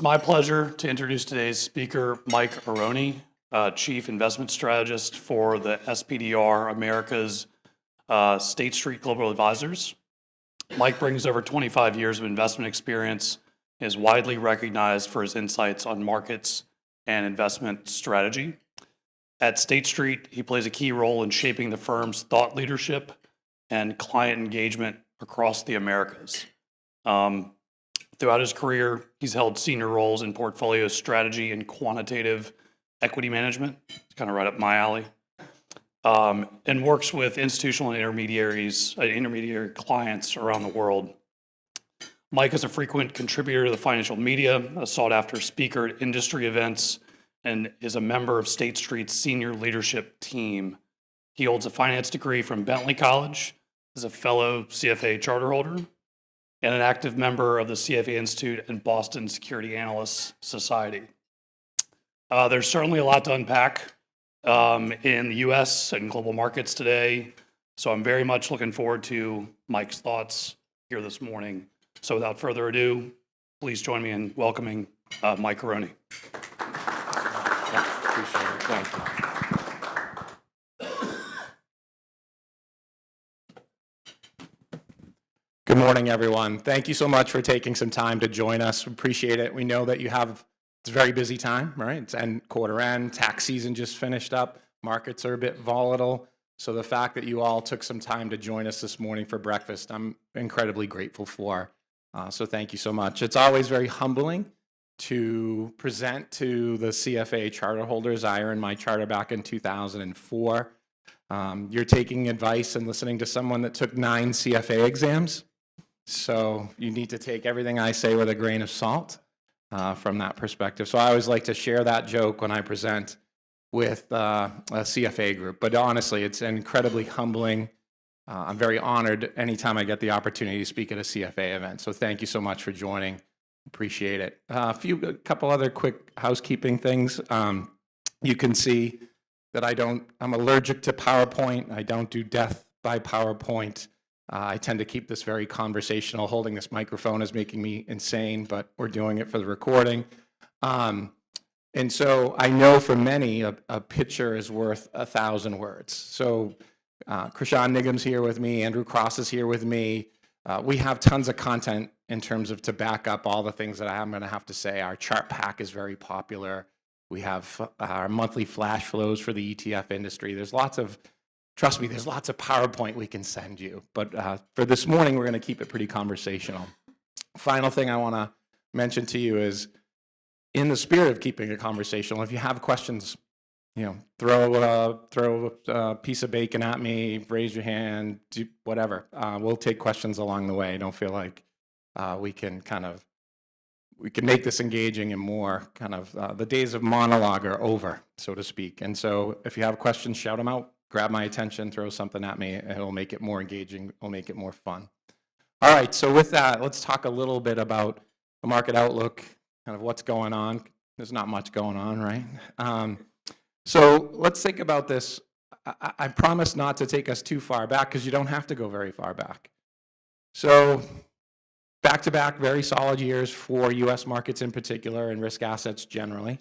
my pleasure to introduce today's speaker, Mike Arone, Chief Investment Strategist for the SPDR America's State Street Global Advisors. Mike brings over 25 years of investment experience and is widely recognized for his insights on markets and investment strategy. At State Street, he plays a key role in shaping the firm's thought leadership and client engagement across the Americas. Throughout his career, he's held senior roles in portfolio strategy and quantitative equity management. It's kind of right up my alley. And works with institutional and intermediary clients around the world. Mike is a frequent contributor to the financial media, a sought-after speaker at industry events, and is a member of State Street's senior leadership team. He holds a finance degree from Bentley College, is a fellow CFA charter holder, and an active member of the CFA Institute and Boston Security Analysts Society. There's certainly a lot to unpack in the US and global markets today, so I'm very much looking forward to Mike's thoughts here this morning. So without further ado, please join me in welcoming Mike Arone. Appreciate it. Thank you. Good morning, everyone. Thank you so much for taking some time to join us. Appreciate it. We know that it's a very busy time, right? It's quarter end, tax season just finished up. Markets are a bit volatile. So the fact that you all took some time to join us this morning for breakfast, I'm incredibly grateful for. So thank you so much. It's always very humbling to present to the CFA charter holders. I earned my charter back in 2004. You're taking advice and listening to someone that took 9 CFA exams. So you need to take everything I say with a grain of salt from that perspective. So I always like to share that joke when I present with a CFA group. But honestly, it's incredibly humbling. I'm very honored anytime I get the opportunity to speak at a CFA event. So thank you so much for joining. Appreciate it. A couple other quick housekeeping things. You can see that I'm allergic to PowerPoint. I don't do death by PowerPoint. I tend to keep this very conversational. Holding this microphone is making me insane, but we're doing it for the recording. And so I know for many, a picture is worth 1,000 words. So Krishan Nigam's here with me. Andrew Cross is here with me. We have tons of content in terms of to back up all the things that I'm going to have to say. Our chart pack is very popular. We have our monthly flash flows for the ETF industry. Trust me, there's lots of PowerPoint we can send you. But for this morning, we're going to keep it pretty conversational. Final thing I want to mention to you is, in the spirit of keeping it conversational, if you have questions, throw a piece of bacon at me, raise your hand, do whatever. We'll take questions along the way. Don't feel like we can make this engaging and more the days of monologue are over, so to speak. And so if you have questions, shout them out. Grab my attention, throw something at me, and it'll make it more engaging, it'll make it more fun. All right, so with that, let's talk a little bit about the market outlook, kind of what's going on. There's not much going on, right? So let's think about this. I promise not to take us too far back, because you don't have to go very far back. So back-to-back very solid years for U.S. markets in particular and risk assets generally,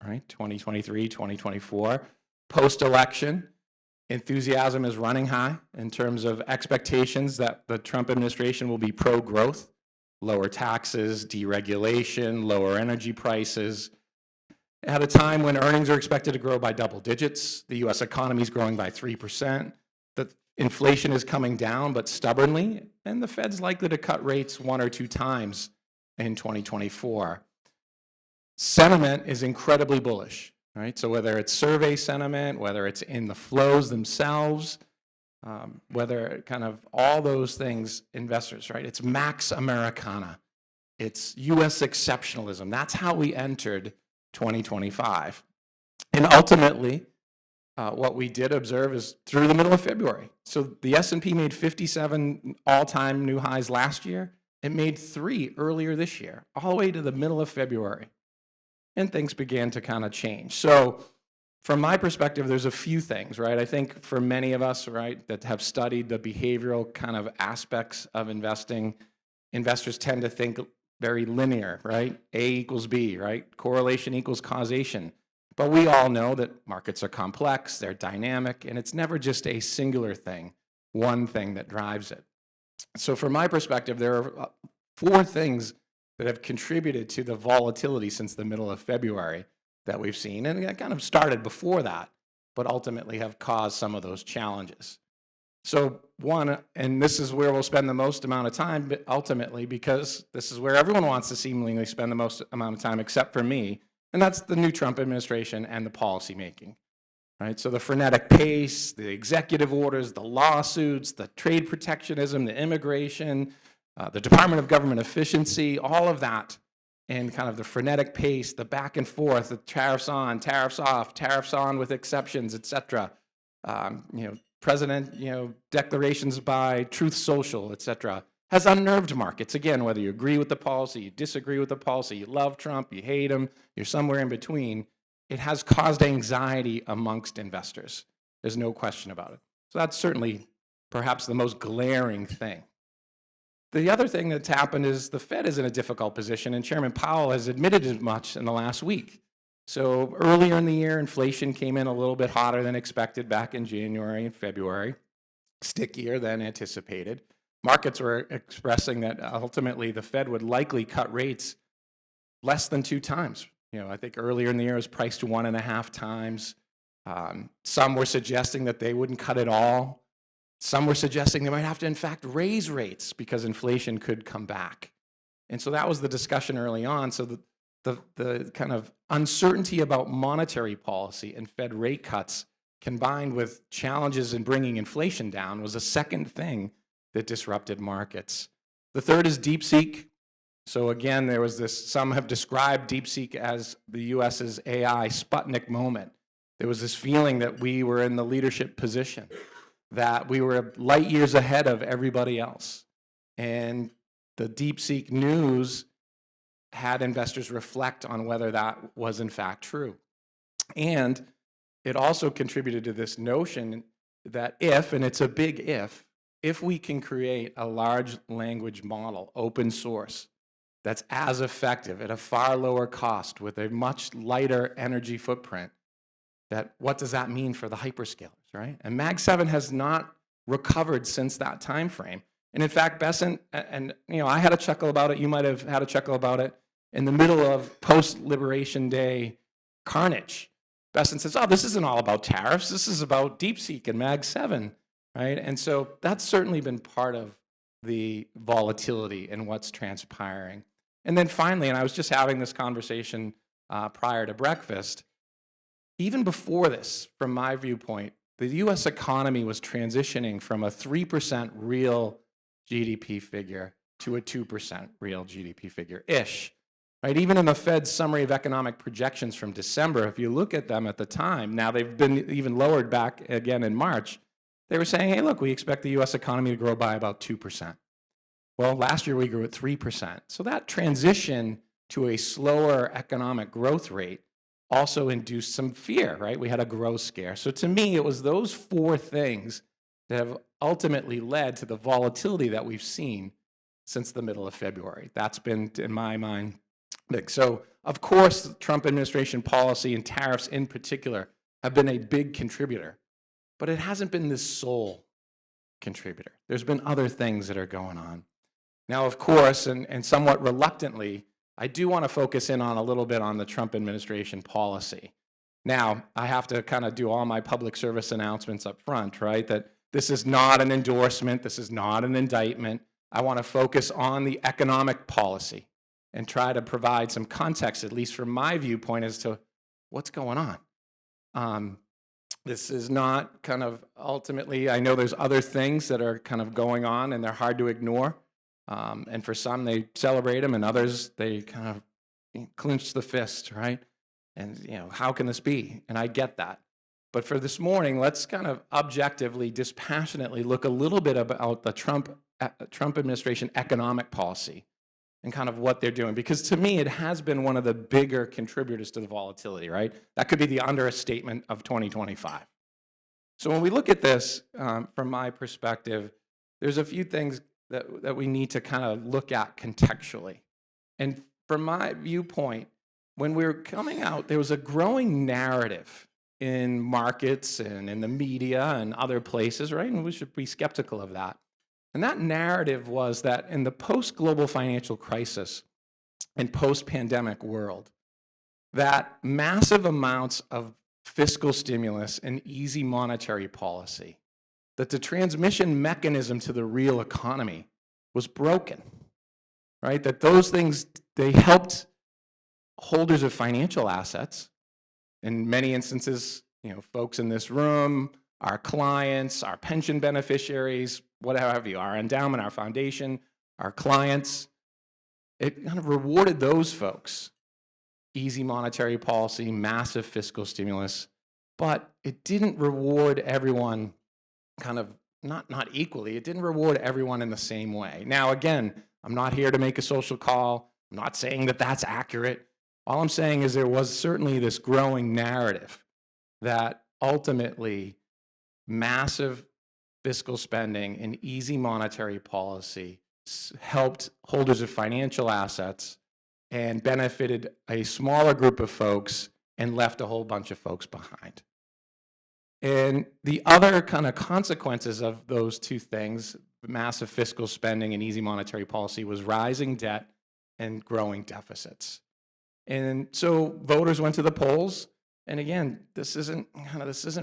right? 2023, 2024. Post-election, enthusiasm is running high in terms of expectations that the Trump administration will be pro-growth, lower taxes, deregulation, lower energy prices. At a time when earnings are expected to grow by double digits, the U.S. economy is growing by 3%, the inflation is coming down, but stubbornly, and the Fed's likely to cut rates 1 or 2 times in 2024. Sentiment is incredibly bullish. Right? So whether it's survey sentiment, whether it's in the flows themselves, whether kind of all those things, investors, right? It's Max Americana. It's U.S. exceptionalism. That's how we entered 2025. And ultimately, what we did observe is through the middle of February. So the S&P made 57 all-time new highs last year. It made 3 earlier this year, all the way to the middle of February. And things began to kind of change. So from my perspective, there's a few things, right? I think for many of us, right, that have studied the behavioral kind of aspects of investing, investors tend to think very linear, right? A equals B, right? Correlation equals causation. But we all know that markets are complex, they're dynamic, and it's never just a singular thing, one thing that drives it. So from my perspective, there are four things that have contributed to the volatility since the middle of February that we've seen, and it kind of started before that, but ultimately have caused some of those challenges. So one, and this is where we'll spend the most amount of time, but ultimately, because this is where everyone wants to seemingly spend the most amount of time, except for me, and that's the new Trump administration and the policy making. Right? So the frenetic pace, the executive orders, the lawsuits, the trade protectionism, the immigration, the Department of Government Efficiency, all of that, and kind of the frenetic pace, the back and forth, the tariffs on, tariffs off, tariffs on with exceptions, et cetera. President, declarations by Truth Social, et cetera, has unnerved markets. Again, whether you agree with the policy, you disagree with the policy, you love Trump, you hate him, you're somewhere in between, it has caused anxiety amongst investors. There's no question about it. So that's certainly perhaps the most glaring thing. The other thing that's happened is the Fed is in a difficult position, and Chairman Powell has admitted as much in the last week. So earlier in the year, inflation came in a little bit hotter than expected back in January and February, stickier than anticipated. Markets were expressing that ultimately the Fed would likely cut rates less than 2 times. I think earlier in the year it was priced to 1.5 times. Some were suggesting that they wouldn't cut at all. Some were suggesting they might have to, in fact, raise rates because inflation could come back. And so that was the discussion early on. So the kind of uncertainty about monetary policy and Fed rate cuts combined with challenges in bringing inflation down was a second thing that disrupted markets. The third is DeepSeek. So again, there was this, some have described DeepSeek as the US's AI Sputnik moment. There was this feeling that we were in the leadership position, that we were light years ahead of everybody else. And the DeepSeek news had investors reflect on whether that was in fact true. And it also contributed to this notion that if, and it's a big if we can create a large language model, open source, that's as effective at a far lower cost with a much lighter energy footprint, that what does that mean for the hyperscalers, right? And Mag 7 has not recovered since that time frame. And in fact, Bessent, and I had a chuckle about it, you might have had a chuckle about it, in the middle of post-Liberation Day carnage. Bessent says, oh, this isn't all about tariffs, this is about DeepSeek and Mag 7, right? And so that's certainly been part of the volatility in what's transpiring. And then finally, and I was just having this conversation prior to breakfast, even before this, from my viewpoint, the US economy was transitioning from a 3% real GDP figure to a 2% real GDP figure-ish. Right? Even in the Fed's summary of economic projections from December, if you look at them at the time, now they've been even lowered back again in March, they were saying, hey, look, we expect the US economy to grow by about 2%. Well, last year we grew at 3%. So that transition to a slower economic growth rate also induced some fear, right? We had a growth scare. So to me, it was those 4 things that have ultimately led to the volatility that we've seen since the middle of February. That's been, in my mind, big. So, of course, the Trump administration policy and tariffs in particular have been a big contributor, but it hasn't been the sole contributor. There's been other things that are going on. Now, of course, and somewhat reluctantly, I do want to focus in on a little bit on the Trump administration policy. Now, I have to kind of do all my public service announcements up front, right? That this is not an endorsement, this is not an indictment. I want to focus on the economic policy and try to provide some context, at least from my viewpoint, as to what's going on. This is not kind of ultimately, I know there's other things that are kind of going on and they're hard to ignore. And for some, they celebrate them, and others, they kind of clench the fist, right? And, how can this be? And I get that. But for this morning, let's kind of objectively, dispassionately look a little bit about the Trump administration economic policy and kind of what they're doing. Because to me, it has been one of the bigger contributors to the volatility, right? That could be the understatement of 2025. So when we look at this, from my perspective, there's a few things that we need to kind of look at contextually. And from my viewpoint, when we were coming out, there was a growing narrative in markets and in the media and other places, right? And we should be skeptical of that. And that narrative was that in the post-global financial crisis and post-pandemic world, that massive amounts of fiscal stimulus and easy monetary policy, that the transmission mechanism to the real economy was broken, right? That those things, they helped holders of financial assets, in many instances, folks in this room, our clients, our pension beneficiaries, whatever have you, our endowment, our foundation, our clients. It kind of rewarded those folks. Easy monetary policy, massive fiscal stimulus, but it didn't reward everyone kind of, not equally, it didn't reward everyone in the same way. Now, again, I'm not here to make a social call. I'm not saying that that's accurate. All I'm saying is there was certainly this growing narrative that ultimately massive fiscal spending and easy monetary policy helped holders of financial assets and benefited a smaller group of folks and left a whole bunch of folks behind. And the other kind of consequences of those two things, massive fiscal spending and easy monetary policy, was rising debt and growing deficits. And so voters went to the polls, and again, this isn't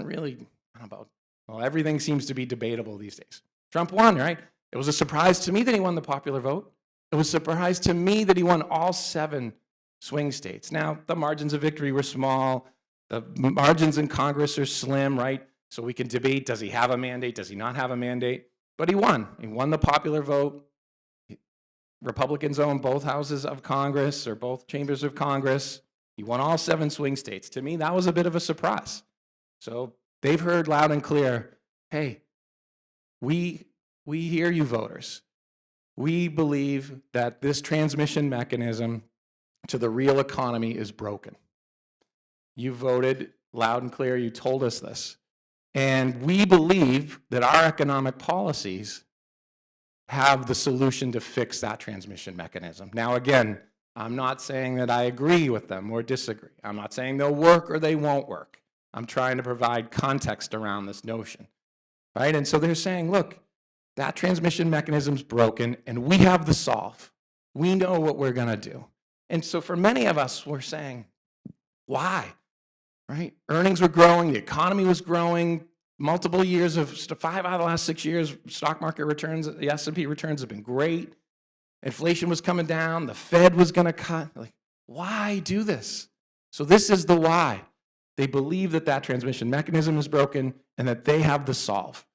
really about, well, everything seems to be debatable these days. Trump won, right? It was a surprise to me that he won the popular vote. It was a surprise to me that he won all 7 swing states. Now, the margins of victory were small. The margins in Congress are slim, right? So we can debate, does he have a mandate? Does he not have a mandate? But he won. He won the popular vote. Republicans own both houses of Congress, or both chambers of Congress. He won all 7 swing states. To me, that was a bit of a surprise. So they've heard loud and clear, hey, we hear you, voters. We believe that this transmission mechanism to the real economy is broken. You voted loud and clear. You told us this. And we believe that our economic policies have the solution to fix that transmission mechanism. Now, again, I'm not saying that I agree with them or disagree. I'm not saying they'll work or they won't work. I'm trying to provide context around this notion, right? And so they're saying, look, that transmission mechanism's broken, and we have the solve. We know what we're going to do. And so for many of us, we're saying, why? Right? Earnings were growing, the economy was growing, multiple years of 5 out of the last 6 years, stock market returns, the S&P returns have been great. Inflation was coming down, the Fed was going to cut. Like, why do this? So this is the why. They believe that that transmission mechanism is broken and that they have the solve.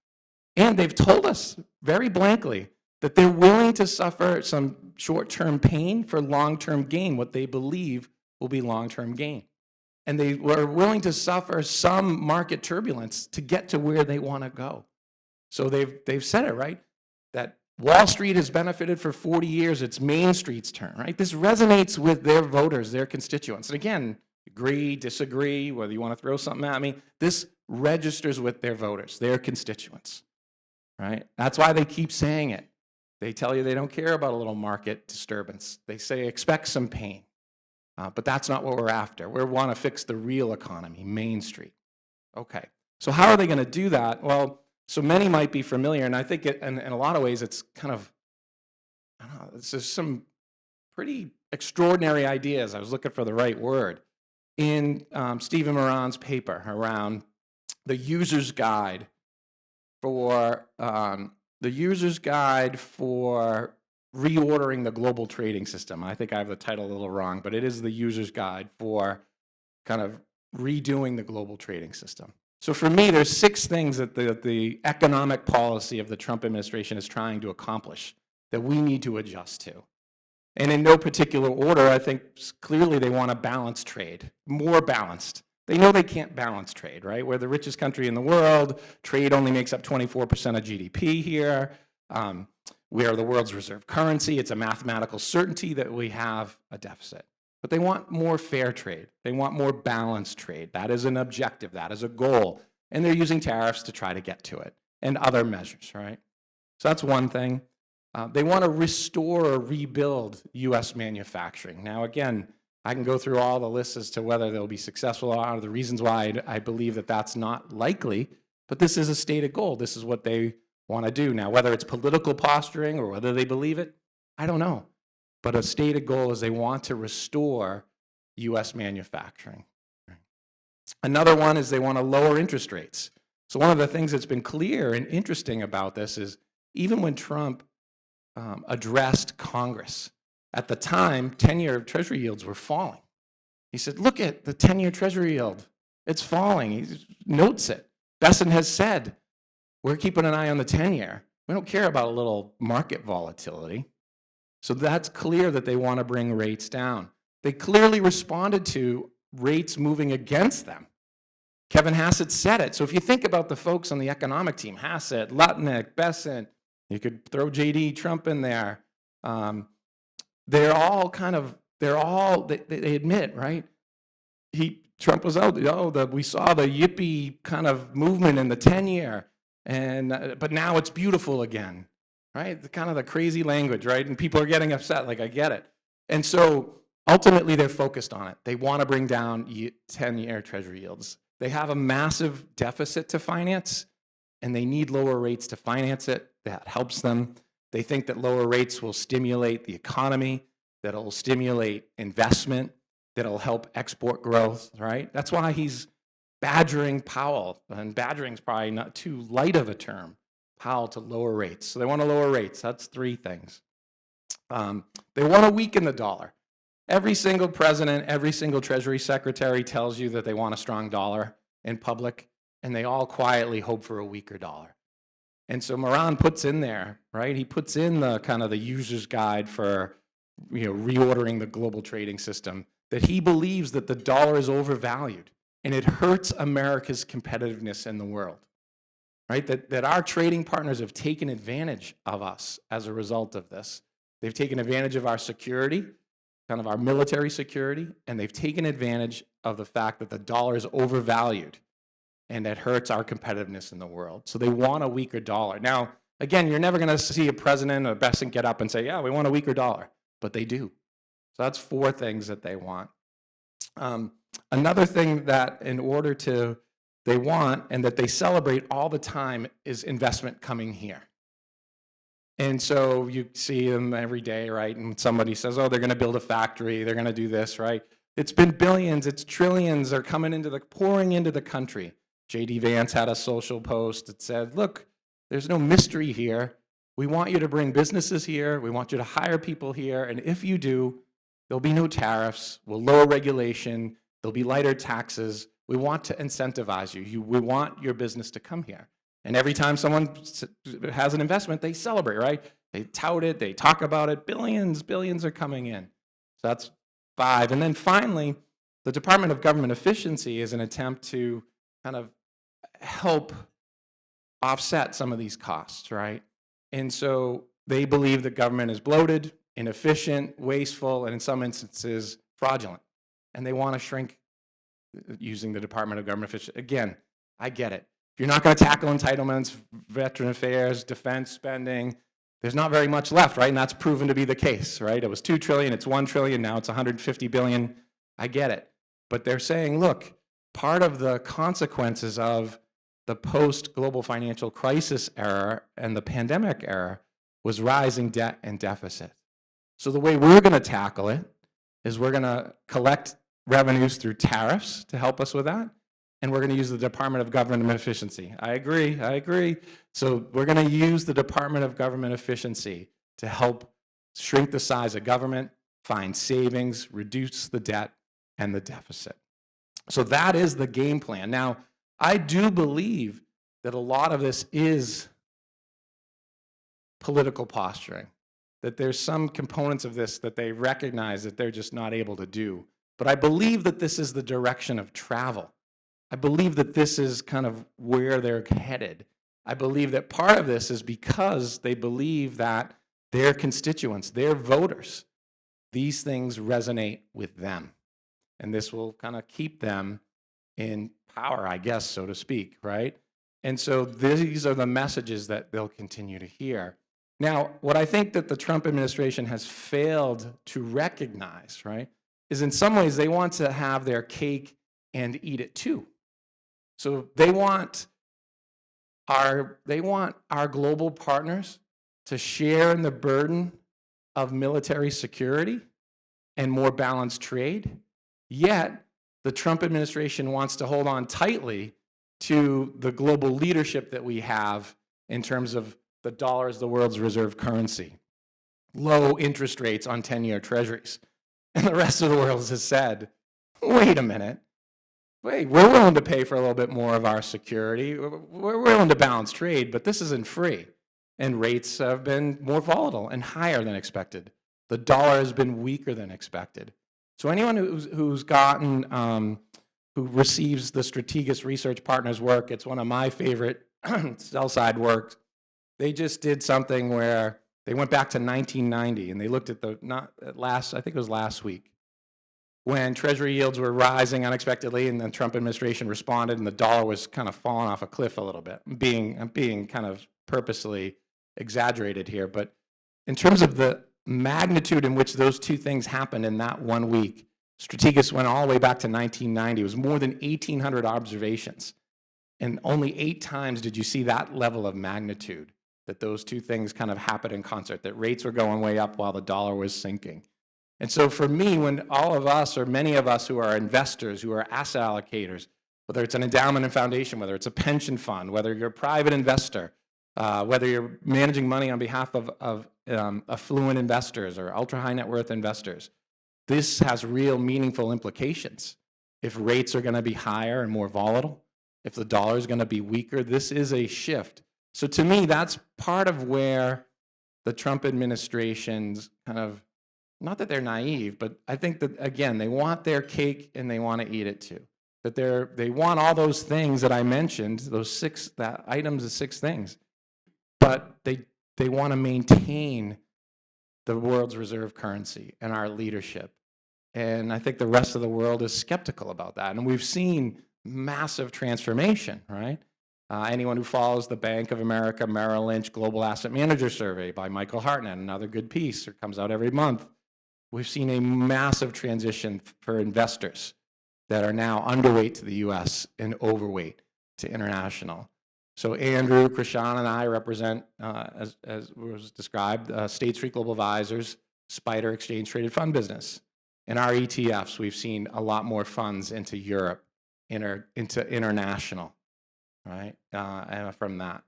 And they've told us very blankly that they're willing to suffer some short-term pain for long-term gain, what they believe will be long-term gain. And they were willing to suffer some market turbulence to get to where they want to go. So they've said it, right? That Wall Street has benefited for 40 years. It's Main Street's turn, right? This resonates with their voters, their constituents. And again, agree, disagree, whether you want to throw something at me, this registers with their voters, their constituents, right? That's why they keep saying it. They tell you they don't care about a little market disturbance. They say expect some pain. But that's not what we're after. We want to fix the real economy, Main Street. Okay, so how are they going to do that? Well, so many might be familiar, and I think in a lot of ways it's kind of, I don't know, it's just some pretty extraordinary ideas. I was looking for the right word. In Stephen Moran's paper around the user's guide for reordering the global trading system. I think I have the title a little wrong, but it is the user's guide for kind of redoing the global trading system. So for me, there's 6 things that the economic policy of the Trump administration is trying to accomplish that we need to adjust to. And in no particular order, I think clearly they want to balance trade, more balanced. They know they can't balance trade, right? We're the richest country in the world. Trade only makes up 24% of GDP here. We are the world's reserve currency. It's a mathematical certainty that we have a deficit. But they want more fair trade. They want more balanced trade. That is an objective. That is a goal. And they're using tariffs to try to get to it and other measures, right? So that's one thing. They want to restore or rebuild U.S. manufacturing. Now, again, I can go through all the lists as to whether they'll be successful or not, the reasons why I believe that that's not likely, but this is a stated goal. This is what they want to do. Now, whether it's political posturing or whether they believe it, I don't know. But a stated goal is they want to restore U.S. manufacturing. Another one is they want to lower interest rates. So one of the things that's been clear and interesting about this is even when Trump addressed Congress, at the time, 10-year Treasury yields were falling. He said, look at the 10-year Treasury yield. It's falling. He notes it. Besson has said, we're keeping an eye on the 10-year. We don't care about a little market volatility. So that's clear that they want to bring rates down. They clearly responded to rates moving against them. Kevin Hassett said it. So if you think about the folks on the economic team, Hassett, Lutnick, Besson, you could throw J.D. Trump in there. They're all they admit, right? Trump was out, we saw the yippee kind of movement in the 10-year, but now it's beautiful again, right? The crazy language, right? And people are getting upset, like I get it. And so ultimately they're focused on it. They want to bring down 10-year Treasury yields. They have a massive deficit to finance, and they need lower rates to finance it. That helps them. They think that lower rates will stimulate the economy, that it'll stimulate investment, that it'll help export growth, right? That's why he's badgering Powell, and badgering's probably not too light of a term, Powell to lower rates. So they want to lower rates. That's three things. They want to weaken the dollar. Every single president, every single Treasury secretary tells you that they want a strong dollar in public, and they all quietly hope for a weaker dollar. And so Moran puts in there, right? He puts in the kind of the user's guide for, reordering the global trading system, that he believes that the dollar is overvalued and it hurts America's competitiveness in the world, right? That our trading partners have taken advantage of us as a result of this. They've taken advantage of our security, kind of our military security, and they've taken advantage of the fact that the dollar is overvalued and it hurts our competitiveness in the world. So they want a weaker dollar. Now, again, you're never going to see a president or a president get up and say, yeah, we want a weaker dollar, but they do. So that's four things that they want. Another thing that they want and that they celebrate all the time is investment coming here. And so you see them every day, right? And somebody says, oh, they're going to build a factory, they're going to do this, right? It's been billions, it's trillions are pouring into the country. J.D. Vance had a social post that said, look, there's no mystery here. We want you to bring businesses here. We want you to hire people here. And if you do, there'll be no tariffs. We'll lower regulation. There'll be lighter taxes. We want to incentivize you. We want your business to come here. And every time someone has an investment, they celebrate, right? They tout it. They talk about it. Billions are coming in. So that's 5. And then finally, the Department of Government Efficiency is an attempt to kind of help offset some of these costs, right? And so they believe that government is bloated, inefficient, wasteful, and in some instances, fraudulent. And they want to shrink using the Department of Government Efficiency. Again, I get it. If you're not going to tackle entitlements, veteran affairs, defense spending, there's not very much left, right? And that's proven to be the case, right? It was $2 trillion, it's $1 trillion, now it's $150 billion. I get it. But they're saying, look, part of the consequences of the post-global financial crisis era and the pandemic era was rising debt and deficit. So the way we're going to tackle it is we're going to collect revenues through tariffs to help us with that, and we're going to use the Department of Government Efficiency. I agree. So we're going to use the Department of Government Efficiency to help shrink the size of government, find savings, reduce the debt and the deficit. So that is the game plan. Now, I do believe that a lot of this is political posturing, that there's some components of this that they recognize that they're just not able to do. But I believe that this is the direction of travel. I believe that this is kind of where they're headed. I believe that part of this is because they believe that their constituents, their voters, these things resonate with them. And this will kind of keep them in power, I guess, so to speak, right? And so these are the messages that they'll continue to hear. Now, what I think that the Trump administration has failed to recognize, right, is in some ways they want to have their cake and eat it too. So they want our global partners to share in the burden of military security and more balanced trade, yet the Trump administration wants to hold on tightly to the global leadership that we have in terms of the dollar as the world's reserve currency, low interest rates on 10-year treasuries. And the rest of the world has said, wait a minute, we're willing to pay for a little bit more of our security. We're willing to balance trade, but this isn't free. And rates have been more volatile and higher than expected. The dollar has been weaker than expected. So anyone who's gotten, who receives the Strategic Research Partners work, it's one of my favorite sell-side works. They just did something where they went back to 1990 and they looked at I think it was last week, when Treasury yields were rising unexpectedly and the Trump administration responded and the dollar was kind of falling off a cliff a little bit. I'm being kind of purposely exaggerated here, but in terms of the magnitude in which those two things happened in that 1 week, Strategic went all the way back to 1990. It was more than 1,800 observations. And only 8 times did you see that level of magnitude, that those two things kind of happened in concert, that rates were going way up while the dollar was sinking. And so for me, when all of us, or many of us who are investors, who are asset allocators, whether it's an endowment and foundation, whether it's a pension fund, whether you're a private investor, whether you're managing money on behalf of affluent investors or ultra-high net worth investors, this has real meaningful implications. If rates are going to be higher and more volatile, if the dollar is going to be weaker, this is a shift. So to me, that's part of where the Trump administration's kind of, not that they're naive, but I think that, again, they want their cake and they want to eat it too. That they want all those things that I mentioned, those items of 6 things, but they want to maintain the world's reserve currency and our leadership. And I think the rest of the world is skeptical about that. And we've seen massive transformation, right? Anyone who follows the Bank of America Merrill Lynch Global Asset Manager Survey by Michael Arone, another good piece, it comes out every month. We've seen a massive transition for investors that are now underweight to the US and overweight to international. So Andrew, Krishan, and I represent, as was described, State Street Global Advisors, SPDR exchange traded fund business. In our ETFs, we've seen a lot more funds into Europe, into international, right? And from that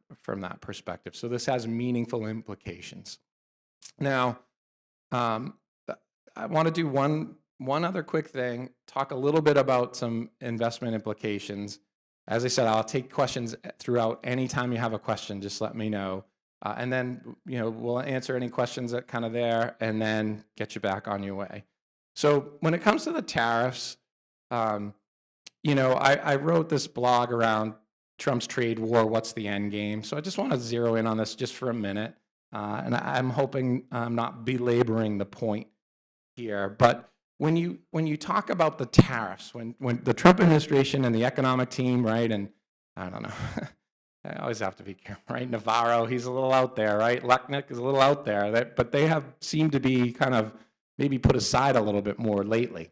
perspective. So this has meaningful implications. Now, I want to do one other quick thing, talk a little bit about some investment implications. As I said, I'll take questions throughout. Anytime you have a question, just let me know. And then, we'll answer any questions that kind of there and then get you back on your way. So when it comes to the tariffs, I wrote this blog around Trump's trade war, what's the end game? So I just want to zero in on this just for a minute. And I'm hoping I'm not belaboring the point here. But when you talk about the tariffs, when the Trump administration and the economic team, right, and I don't know, I always have to be careful, right? Navarro, he's a little out there, right? Lechnick is a little out there, but they have seemed to be kind of maybe put aside a little bit more lately.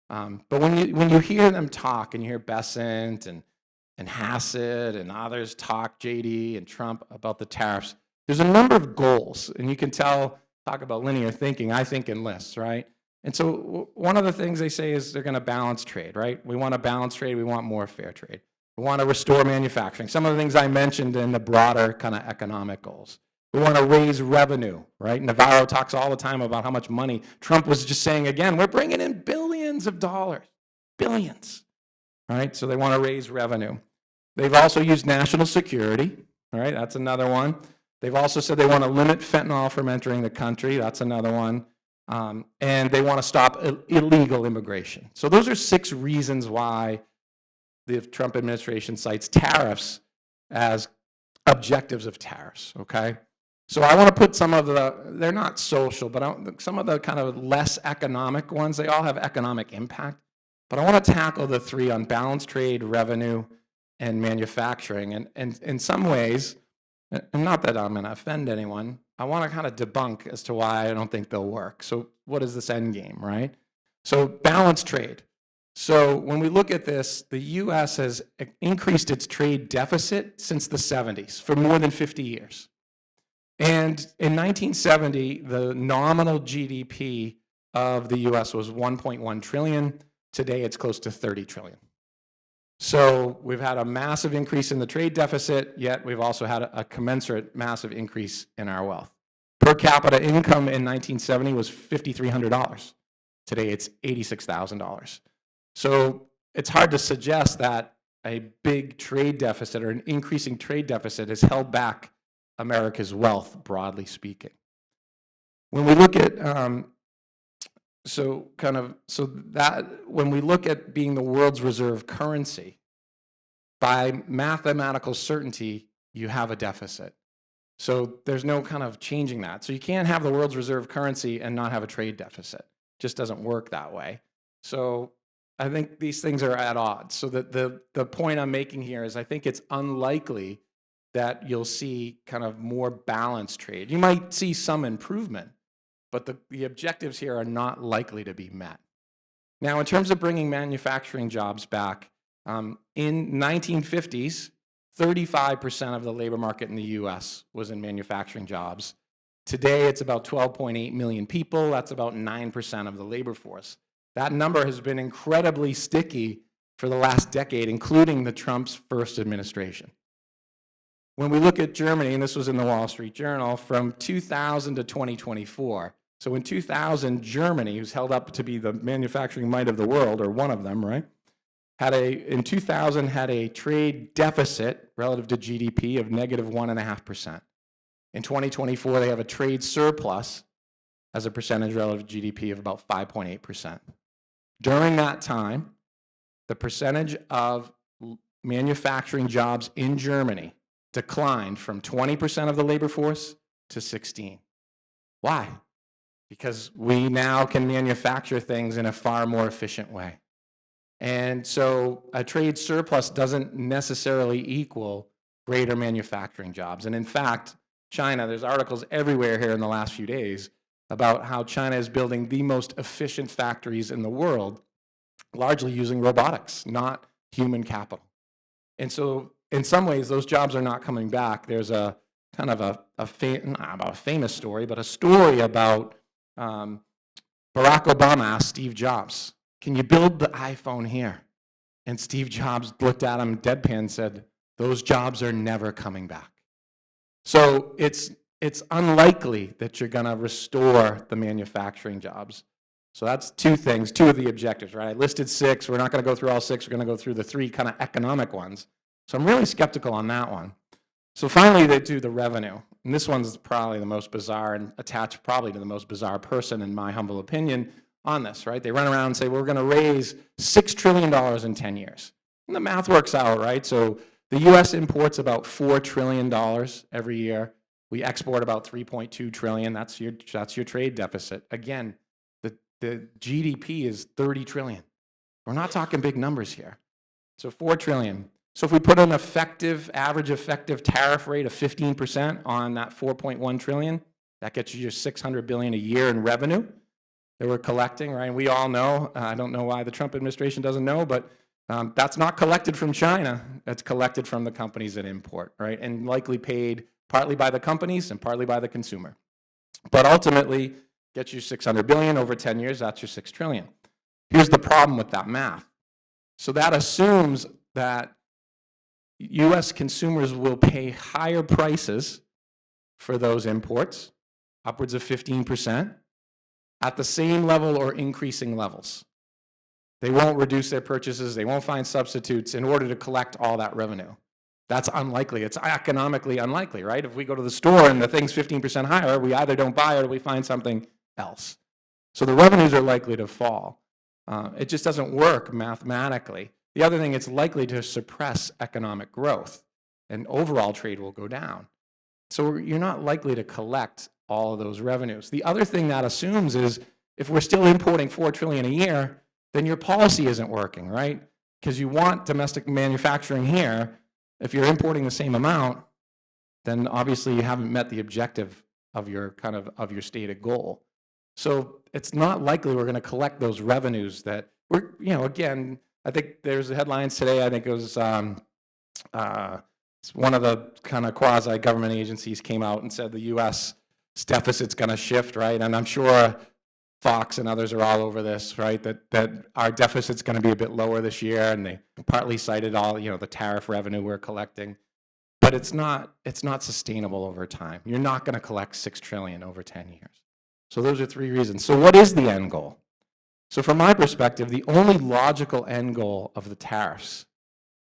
But when you hear them talk and you hear Bessent and Hassett and others talk, JD and Trump, about the tariffs, there's a number of goals, and you can talk about linear thinking, I think in lists, right? And so one of the things they say is they're going to balance trade, right? We want to balance trade, we want more fair trade. We want to restore manufacturing. Some of the things I mentioned in the broader kind of economic goals. We want to raise revenue, right? Navarro talks all the time about how much money. Trump was just saying, again, we're bringing in billions of dollars, billions, right? So they want to raise revenue. They've also used national security, right? That's another one. They've also said they want to limit fentanyl from entering the country. That's another one. And they want to stop illegal immigration. So those are 6 reasons why the Trump administration cites tariffs as objectives of tariffs, okay? So I want to put some of they're not social, but some of the kind of less economic ones, they all have economic impact. But I want to tackle the 3 on balanced trade, revenue, and manufacturing. And in some ways, and not that I'm going to offend anyone, I want to kind of debunk as to why I don't think they'll work. So what is this end game, right? So balanced trade. So when we look at this, the U.S. has increased its trade deficit since the 70s for more than 50 years. And in 1970, the nominal GDP of the U.S. was 1.1 trillion. Today, it's close to 30 trillion. So we've had a massive increase in the trade deficit, yet we've also had a commensurate massive increase in our wealth. Per capita income in 1970 was $5,300. Today, it's $86,000. So it's hard to suggest that a big trade deficit or an increasing trade deficit has held back America's wealth, broadly speaking. When we look at when we look at being the world's reserve currency, by mathematical certainty, you have a deficit. So there's no kind of changing that. So you can't have the world's reserve currency and not have a trade deficit. It just doesn't work that way. So I think these things are at odds. So the point I'm making here is I think it's unlikely that you'll see kind of more balanced trade. You might see some improvement, but the objectives here are not likely to be met. Now, in terms of bringing manufacturing jobs back, in 1950s, 35% of the labor market in the US was in manufacturing jobs. Today, it's about 12.8 million people. That's about 9% of the labor force. That number has been incredibly sticky for the last decade, including the Trump's first administration. When we look at Germany, and this was in the Wall Street Journal, from 2000 to 2024, so in 2000, Germany, who's held up to be the manufacturing might of the world, or one of them, right, in 2000 had a trade deficit relative to GDP of negative 1.5%. In 2024, they have a trade surplus as a percentage relative to GDP of about 5.8%. During that time, the percentage of manufacturing jobs in Germany declined from 20% of the labor force to 16%. Why? Because we now can manufacture things in a far more efficient way. And so a trade surplus doesn't necessarily equal greater manufacturing jobs. And in fact, China, there's articles everywhere here in the last few days about how China is building the most efficient factories in the world, largely using robotics, not human capital. And so in some ways, those jobs are not coming back. There's a kind of not about a famous story, but a story about Barack Obama asked Steve Jobs, "Can you build the iPhone here?" And Steve Jobs looked at him deadpan and said, "Those jobs are never coming back." So it's unlikely that you're going to restore the manufacturing jobs. So that's two things, two of the objectives, right? I listed 6. We're not going to go through all 6. We're going to go through the 3 kind of economic ones. So I'm really skeptical on that one. So finally, they do the revenue. And this one's probably the most bizarre and attached probably to the most bizarre person, in my humble opinion, on this, right? They run around and say, we're going to raise $6 trillion in 10 years. And the math works out, right? So the U.S. imports about $4 trillion every year. We export about $3.2 trillion. That's your trade deficit. Again, the GDP is $30 trillion. We're not talking big numbers here. So $4 trillion. So if we put an average effective tariff rate of 15% on that $4.1 trillion, that gets you your $600 billion a year in revenue that we're collecting, right? And we all know, I don't know why the Trump administration doesn't know, but that's not collected from China. That's collected from the companies that import, right? And likely paid partly by the companies and partly by the consumer. But ultimately, gets you $600 billion over 10 years, that's your $6 trillion. Here's the problem with that math. So that assumes that U.S. consumers will pay higher prices for those imports, upwards of 15%, at the same level or increasing levels. They won't reduce their purchases, they won't find substitutes in order to collect all that revenue. That's unlikely. It's economically unlikely, right? If we go to the store and the thing's 15% higher, we either don't buy it or we find something else. So the revenues are likely to fall. It just doesn't work mathematically. The other thing, it's likely to suppress economic growth, and overall trade will go down. So you're not likely to collect all of those revenues. The other thing that assumes is if we're still importing $4 trillion a year, then your policy isn't working, right? Because you want domestic manufacturing here. If you're importing the same amount, then obviously you haven't met the objective of your stated goal. So it's not likely we're going to collect those revenues that we're, again, I think there's headlines today. I think it was one of the kind of quasi-government agencies came out and said the U.S. deficit's going to shift, right? And I'm sure Fox and others are all over this, right? That our deficit's going to be a bit lower this year, and they partly cited all, the tariff revenue we're collecting. But it's not sustainable over time. You're not going to collect $6 trillion over 10 years. So those are three reasons. So what is the end goal? So from my perspective, the only logical end goal of the tariffs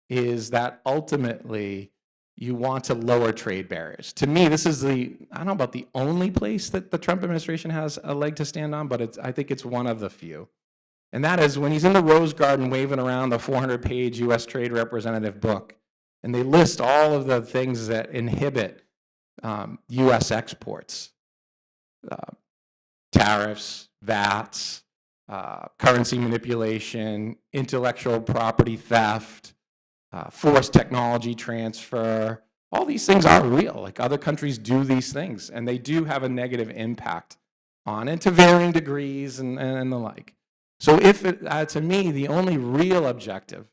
is that ultimately you want to lower trade barriers. To me, this is I don't know about the only place that the Trump administration has a leg to stand on, but I think it's one of the few. And that is when he's in the Rose Garden waving around the 400-page U.S. Trade Representative book, and they list all of the things that inhibit U.S. exports, tariffs, VATs, currency manipulation, intellectual property theft, forced technology transfer. All these things are real. Like, other countries do these things, and they do have a negative impact on it to varying degrees and the like. So to me, the only real objective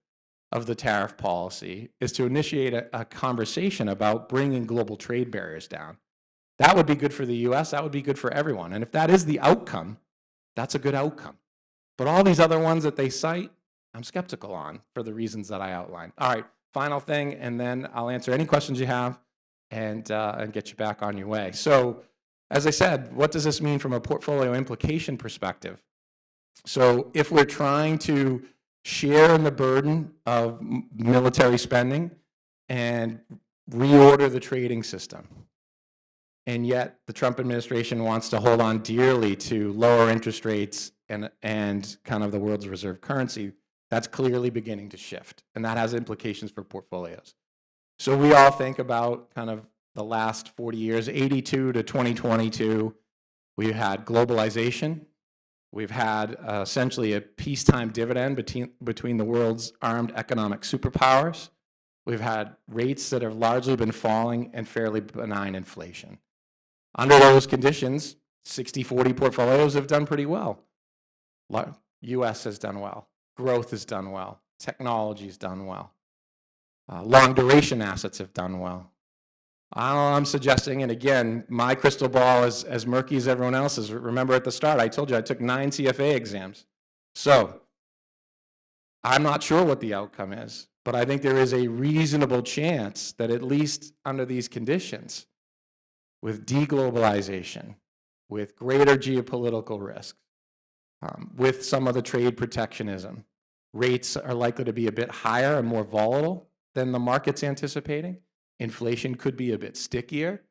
of the tariff policy is to initiate a conversation about bringing global trade barriers down. That would be good for the U.S. That would be good for everyone. And if that is the outcome, that's a good outcome. But all these other ones that they cite, I'm skeptical on for the reasons that I outlined. All right, final thing, and then I'll answer any questions you have and get you back on your way. So, as I said, what does this mean from a portfolio implication perspective? So if we're trying to share in the burden of military spending and reorder the trading system, and yet the Trump administration wants to hold on dearly to lower interest rates and kind of the world's reserve currency, that's clearly beginning to shift, and that has implications for portfolios. So we all think about kind of the last 40 years, 82 to 2022, we had globalization. We've had essentially a peacetime dividend between the world's armed economic superpowers. We've had rates that have largely been falling and fairly benign inflation. Under those conditions, 60-40 portfolios have done pretty well. U.S. has done well. Growth has done well. Technology has done well. Long duration assets have done well. All I'm suggesting, and again, my crystal ball is as murky as everyone else's. Remember at the start, I told you I took 9 CFA exams. So I'm not sure what the outcome is, but I think there is a reasonable chance that at least under these conditions, with deglobalization, with greater geopolitical risk, with some of the trade protectionism, rates are likely to be a bit higher and more volatile than the market's anticipating. Inflation could be a bit stickier.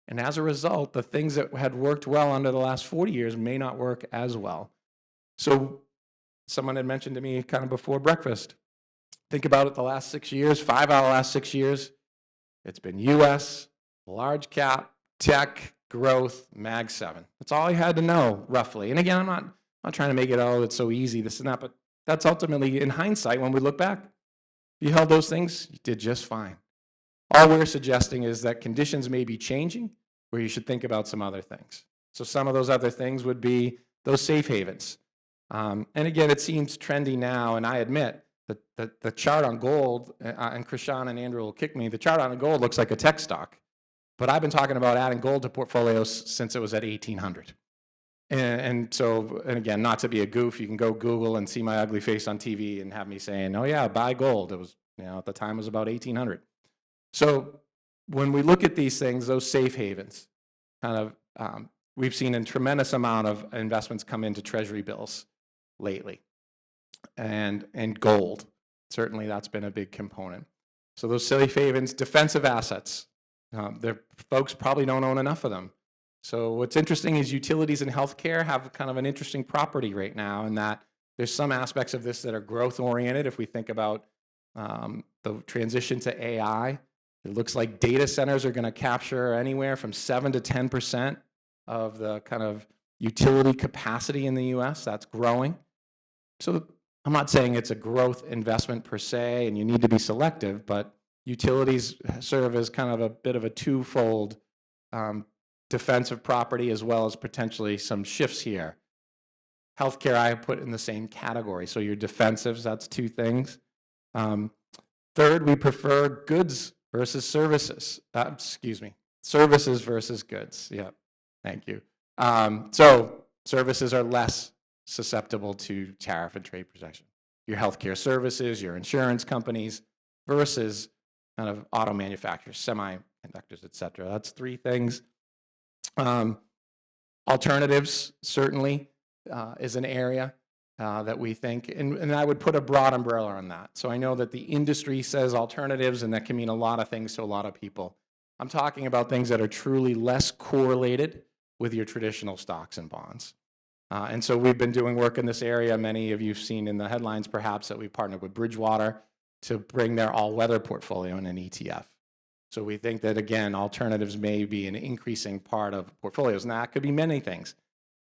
And as a result, the things that had worked well under the last 40 years may not work as well. So someone had mentioned to me kind of before breakfast, think about it, the last 6 years, 5 out of the last 6 years, it's been US, large cap, tech, growth, Mag 7. That's all I had to know, roughly. And again, I'm not trying to make it, oh, it's so easy, this and that, but that's ultimately, in hindsight, when we look back, you held those things, you did just fine. All we're suggesting is that conditions may be changing where you should think about some other things. So some of those other things would be those safe havens. And again, it seems trendy now, and I admit that the chart on gold, and Krishan and Andrew will kick me, the chart on gold looks like a tech stock. But I've been talking about adding gold to portfolios since it was at 1800. And again, not to be a goof, you can go Google and see my ugly face on TV and have me saying, oh yeah, buy gold. It was, at the time it was about 1800. So when we look at these things, those safe havens, kind of, we've seen a tremendous amount of investments come into treasury bills lately, and gold. Certainly that's been a big component. So those safe havens, defensive assets, folks probably don't own enough of them. So what's interesting is utilities and healthcare have kind of an interesting property right now, in that there's some aspects of this that are growth oriented. If we think about the transition to AI, it looks like data centers are going to capture anywhere from 7 to 10% of the kind of utility capacity in the US. That's growing. So I'm not saying it's a growth investment per se, and you need to be selective, but utilities serve as kind of a bit of a twofold defensive property as well as potentially some shifts here. Healthcare I put in the same category. So your defensives, that's two things. Third, we prefer goods versus services. Services versus goods. Yeah, thank you. So services are less susceptible to tariff and trade protection. Your healthcare services, your insurance companies versus kind of auto manufacturers, semiconductors, et cetera. That's three things. Alternatives certainly is an area that we think, and I would put a broad umbrella on that. So I know that the industry says alternatives, and that can mean a lot of things to a lot of people. I'm talking about things that are truly less correlated with your traditional stocks and bonds. And so we've been doing work in this area. Many of you have seen in the headlines perhaps that we've partnered with Bridgewater to bring their all-weather portfolio in an ETF. So we think that, again, alternatives may be an increasing part of portfolios. Now, that could be many things: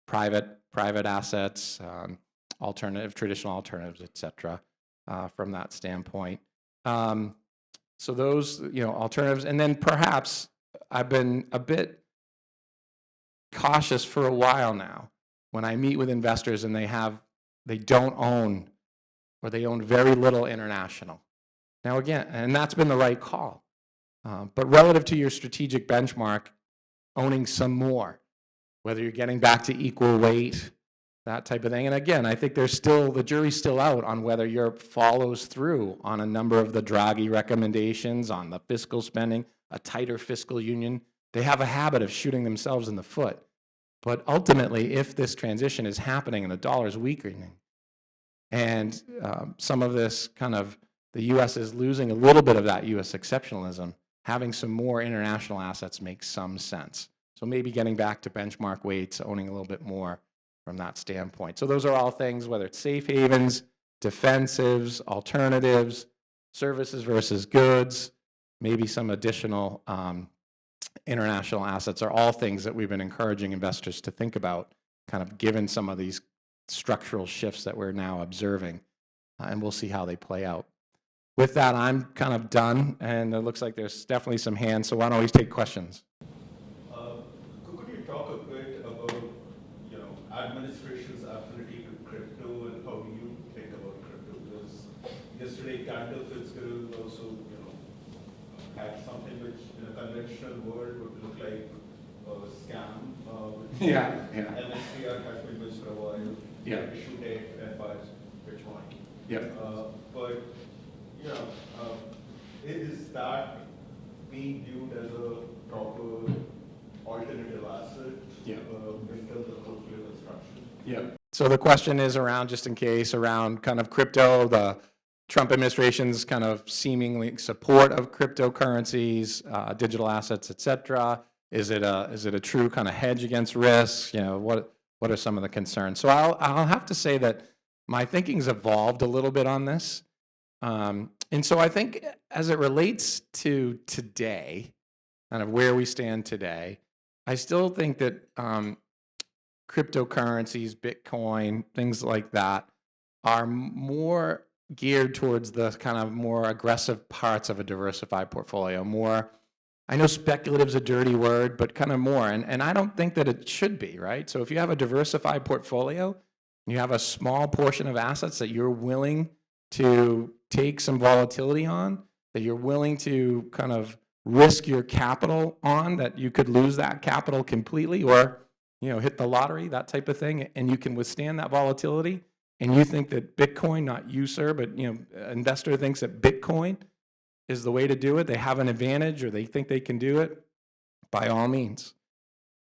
private assets, traditional alternatives, et cetera, from that standpoint. So those, alternatives. And then perhaps I've been a bit cautious for a while now when I meet with investors and they don't own, or they own very little international. Now again, and that's been the right call. But relative to your strategic benchmark, owning some more, whether you're getting back to equal weight, that type of thing. And again, I think the jury's still out on whether Europe follows through on a number of the Draghi recommendations on the fiscal spending, a tighter fiscal union. They have a habit of shooting themselves in the foot. But ultimately, if this transition is happening and the dollar is weakening, and some of this kind of, the U.S. is losing a little bit of that U.S. exceptionalism, having some more international assets makes some sense. So maybe getting back to benchmark weights, owning a little bit more from that standpoint. So those are all things, whether it's safe havens, defensives, alternatives, services versus goods, maybe some additional international assets, are all things that we've been encouraging investors to think about, kind of given some of these structural shifts that we're now observing, and we'll see how they play out. With that, I'm kind of done, and it looks like there's definitely some hands, so why don't we take questions? Could you talk a bit about, administration's affinity to crypto, and how do you think about crypto? Because yesterday, Cantor Fitzgerald also, had something which in a conventional world would look like a scam. MSTR has been used for a while. Issue debt and buy Bitcoin. But is that being viewed as a proper alternative asset in terms of portfolio construction? So the question is around, just in case, around kind of crypto, the Trump administration's kind of seemingly support of cryptocurrencies, digital assets, et cetera. Is it a true kind of hedge against risk? What are some of the concerns? So I'll have to say that my thinking's evolved a little bit on this. And so I think as it relates to today, kind of where we stand today, I still think that cryptocurrencies, Bitcoin, things like that are more geared towards the kind of more aggressive parts of a diversified portfolio. More, I know speculative is a dirty word, but kind of more. And I don't think that it should be, right? So if you have a diversified portfolio, you have a small portion of assets that you're willing to take some volatility on, that you're willing to kind of risk your capital on, that you could lose that capital completely, or hit the lottery, that type of thing, and you can withstand that volatility, and you think that Bitcoin, not you, sir, but an investor thinks that Bitcoin is the way to do it, they have an advantage, or they think they can do it, by all means.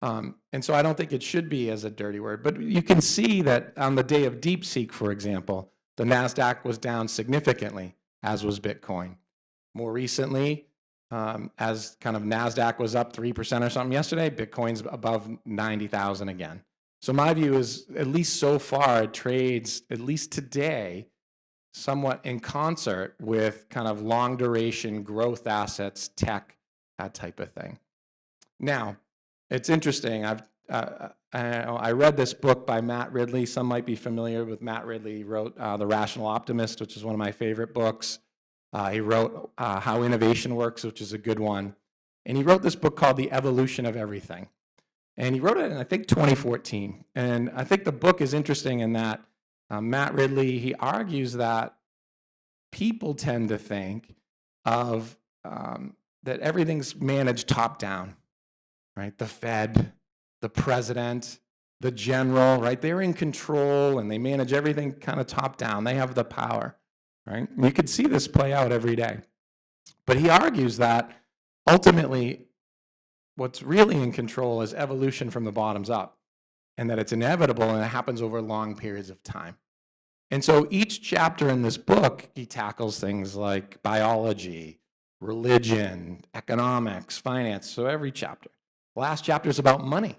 And so I don't think it should be as a dirty word, but you can see that on the day of DeepSeek, for example, the NASDAQ was down significantly, as was Bitcoin. More recently, as kind of NASDAQ was up 3% or something yesterday, Bitcoin's above 90,000 again. So my view is, at least so far, it trades, at least today, somewhat in concert with kind of long duration growth assets, tech, that type of thing. Now, it's interesting. I read this book by Matt Ridley. Some might be familiar with Matt Ridley. He wrote The Rational Optimist, which is one of my favorite books. He wrote How Innovation Works, which is a good one. And he wrote this book called The Evolution of Everything. And he wrote it in, I think, 2014. And I think the book is interesting in that Matt Ridley, he argues that people tend to think of that everything's managed top down, right? The Fed, the president, the general, right? They're in control and they manage everything kind of top down. They have the power, right? And you can see this play out every day. But he argues that ultimately what's really in control is evolution from the bottoms up, and that it's inevitable and it happens over long periods of time. And so each chapter in this book, he tackles things like biology, religion, economics, finance, so every chapter. The last chapter is about money.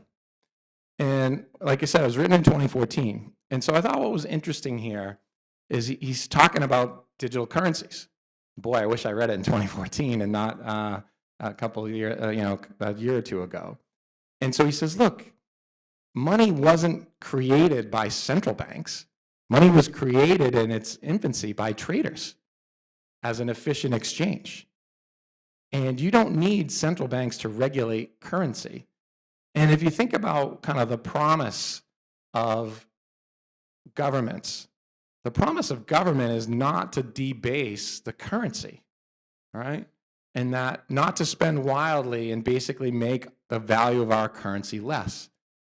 And like I said, it was written in 2014. And so I thought what was interesting here is he's talking about digital currencies. Boy, I wish I read it in 2014 and not a couple of years, a year or two ago. And so he says, look, money wasn't created by central banks. Money was created in its infancy by traders as an efficient exchange. And you don't need central banks to regulate currency. And if you think about kind of the promise of governments, the promise of government is not to debase the currency, right? And that not to spend wildly and basically make the value of our currency less.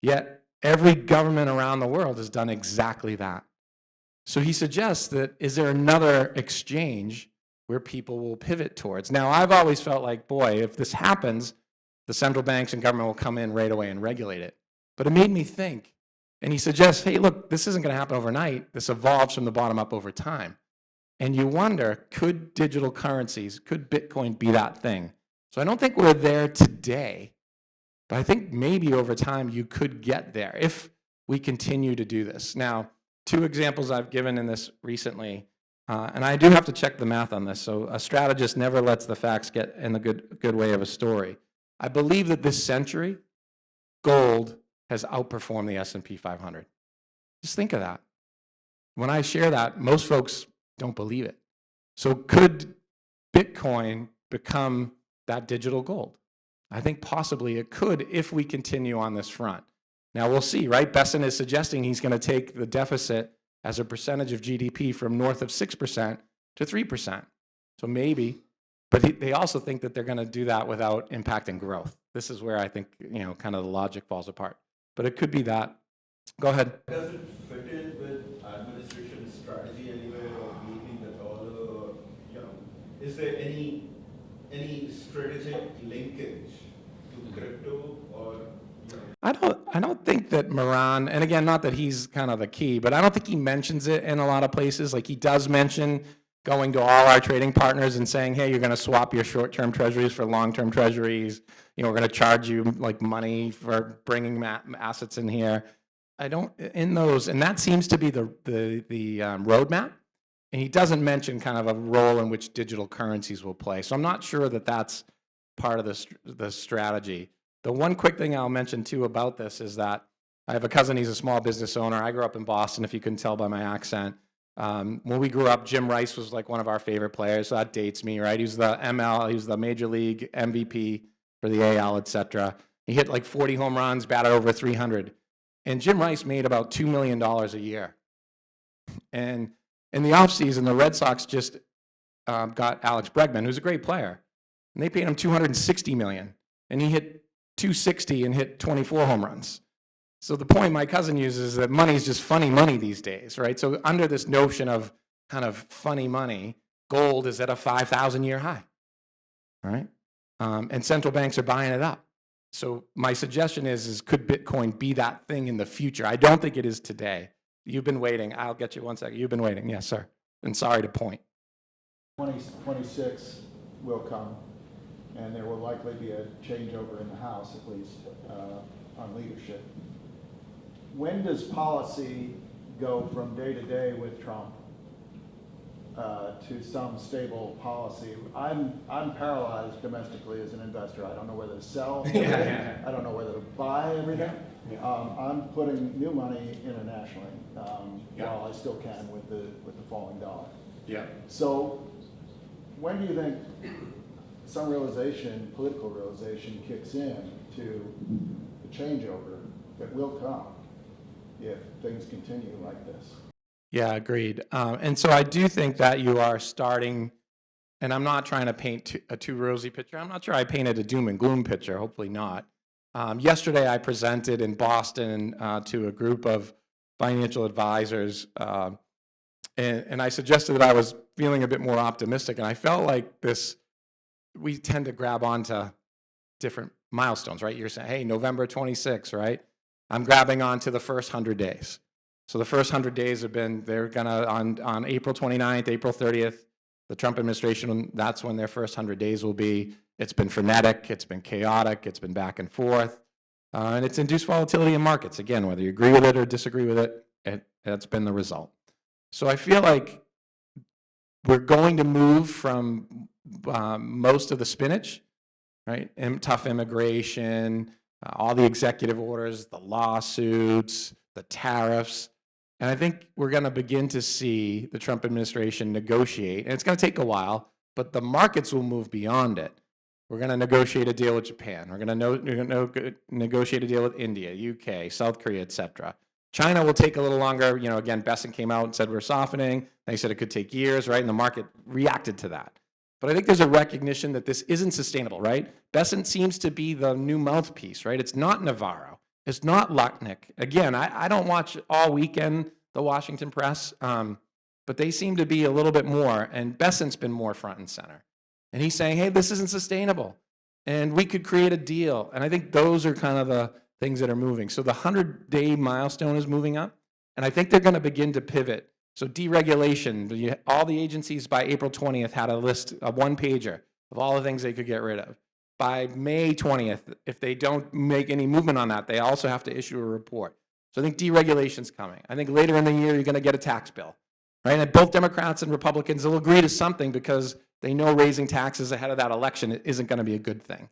Yet every government around the world has done exactly that. So he suggests that, is there another exchange where people will pivot towards? Now, I've always felt like, boy, if this happens, the central banks and government will come in right away and regulate it. But it made me think. And he suggests, hey, look, this isn't going to happen overnight. This evolves from the bottom up over time. And you wonder, could digital currencies, could Bitcoin be that thing? So I don't think we're there today, but I think maybe over time you could get there if we continue to do this. Now, 2 examples I've given in this recently, and I do have to check the math on this, so a strategist never lets the facts get in the good way of a story. I believe that this century, gold has outperformed the S&P 500. Just think of that. When I share that, most folks don't believe it. So could Bitcoin become that digital gold? I think possibly it could if we continue on this front. Now we'll see, right? Besson is suggesting he's going to take the deficit as a percentage of GDP from north of 6% to 3%. So maybe, but they also think that they're going to do that without impacting growth. This is where I think, kind of the logic falls apart. But it could be that. Go ahead. Does it fit in with administration strategy anywhere, or do you think that all, is there any strategic linkage to crypto or? I don't think that Moran, and again, not that he's kind of the key, but I don't think he mentions it in a lot of places. Like he does mention going to all our trading partners and saying, hey, you're going to swap your short-term treasuries for long-term treasuries. We're going to charge you like money for bringing assets in here. I don't, in those, and that seems to be the roadmap. And he doesn't mention kind of a role in which digital currencies will play. So I'm not sure that that's part of the strategy. The one quick thing I'll mention too about this is that I have a cousin, he's a small business owner. I grew up in Boston, if you couldn't tell by my accent. When we grew up, Jim Rice was like one of our favorite players, so that dates me, right? He was the ML, he was the Major League MVP for the AL, et cetera. He hit like 40 home runs, batted over 300. And Jim Rice made about $2 million a year. And in the offseason, the Red Sox just got Alex Bregman, who's a great player. And they paid him $260 million. And he hit 260 and hit 24 home runs. So the point my cousin uses is that money is just funny money these days, right? So under this notion of kind of funny money, gold is at a 5,000-year high, right? And central banks are buying it up. So my suggestion is could Bitcoin be that thing in the future? I don't think it is today. You've been waiting. I'll get you 1 second. You've been waiting. Yes, sir. And sorry to point. 2026 will come, and there will likely be a changeover in the House, at least, on leadership. When does policy go from day to day with Trump to some stable policy? I'm paralyzed domestically as an investor. I don't know whether to sell everything. I don't know whether to buy everything. I'm putting new money internationally while I still can with the falling dollar. Yeah. So when do you think some realization, political realization, kicks in to the changeover that will come if things continue like this. Yeah, agreed. And so I do think that you are starting, and I'm not trying to paint a too rosy picture. I'm not sure I painted a doom and gloom picture, hopefully not. Yesterday I presented in Boston to a group of financial advisors, and I suggested that I was feeling a bit more optimistic, and I felt like we tend to grab onto different milestones, right? You're saying, hey, November 26, right? I'm grabbing onto the first 100 days. So the first 100 days have been, they're gonna, on April 29th, April 30th, the Trump administration, that's when their first 100 days will be. It's been frenetic, it's been chaotic, it's been back and forth, and it's induced volatility in markets. Again, whether you agree with it or disagree with it, that's been the result. So I feel like we're going to move from most of the spinach, right? Tough immigration, all the executive orders, the lawsuits, the tariffs. And I think we're going to begin to see the Trump administration negotiate, and it's going to take a while, but the markets will move beyond it. We're going to negotiate a deal with Japan. We're going to negotiate a deal with India, UK, South Korea, et cetera. China will take a little longer. You know, again, Besson came out and said we're softening. They said it could take years, right? And the market reacted to that. But I think there's a recognition that this isn't sustainable, right? Besson seems to be the new mouthpiece, right? It's not Navarro. It's not Lucknick. Again, I don't watch all weekend the Washington Press, but they seem to be a little bit more, and Besson's been more front and center. And he's saying, hey, this isn't sustainable, and we could create a deal. And I think those are kind of the things that are moving. So the 100-day milestone is moving up, and I think they're going to begin to pivot. So deregulation, all the agencies by April 20th had a list, a one-pager of all the things they could get rid of. By May 20th, if they don't make any movement on that, they also have to issue a report. So I think deregulation's coming. I think later in the year, you're going to get a tax bill, right? And both Democrats and Republicans will agree to something because they know raising taxes ahead of that election isn't going to be a good thing.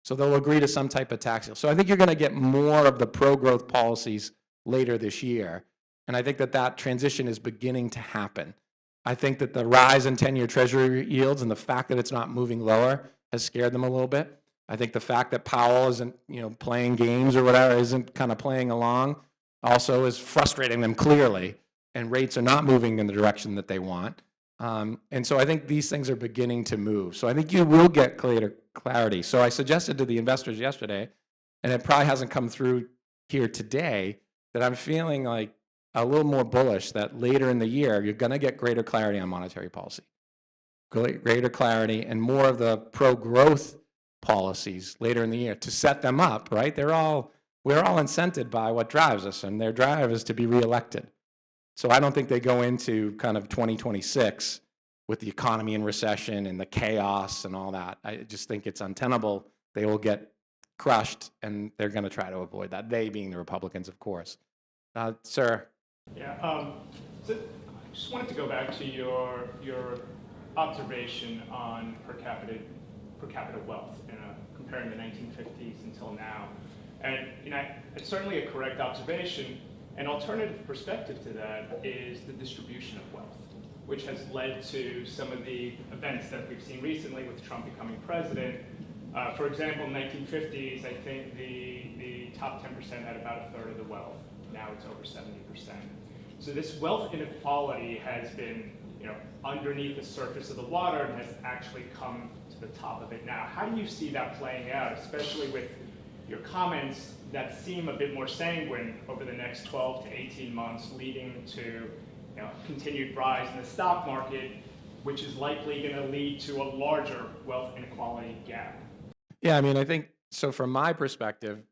So they'll agree to some type of tax deal. So I think you're going to get more of the pro-growth policies later this year. And I think that that transition is beginning to happen. I think that the rise in 10-year Treasury yields and the fact that it's not moving lower has scared them a little bit. I think the fact that Powell isn't, playing games or whatever, isn't kind of playing along, also is frustrating them clearly. And rates are not moving in the direction that they want. And so I think these things are beginning to move. So I think you will get clarity. So I suggested to the investors yesterday, and it probably hasn't come through here today, that I'm feeling like a little more bullish that later in the year, you're going to get greater clarity on monetary policy, greater clarity, and more of the pro-growth policies later in the year to set them up, right? We're all incented by what drives us, and their drive is to be reelected. So I don't think they go into kind of 2026 with the economy in recession and the chaos and all that. I just think it's untenable. They will get crushed, and they're going to try to avoid that, they being the Republicans, of course. Sir? Yeah, so I just wanted to go back to your observation on per capita wealth, comparing the 1950s until now. And it's certainly a correct observation. An alternative perspective to that is the distribution of wealth, which has led to some of the events that we've seen recently with Trump becoming president. For example, in the 1950s, I think the top 10% had about a third of the wealth. Now it's over 70%. So this wealth inequality has been, underneath the surface of the water and has actually come to the top of it now. How do you see that playing out, especially with your comments that seem a bit more sanguine over the next 12 to 18 months, leading to continued rise in the stock market, which is likely going to lead to a larger wealth inequality gap? Yeah, I think, so from my perspective,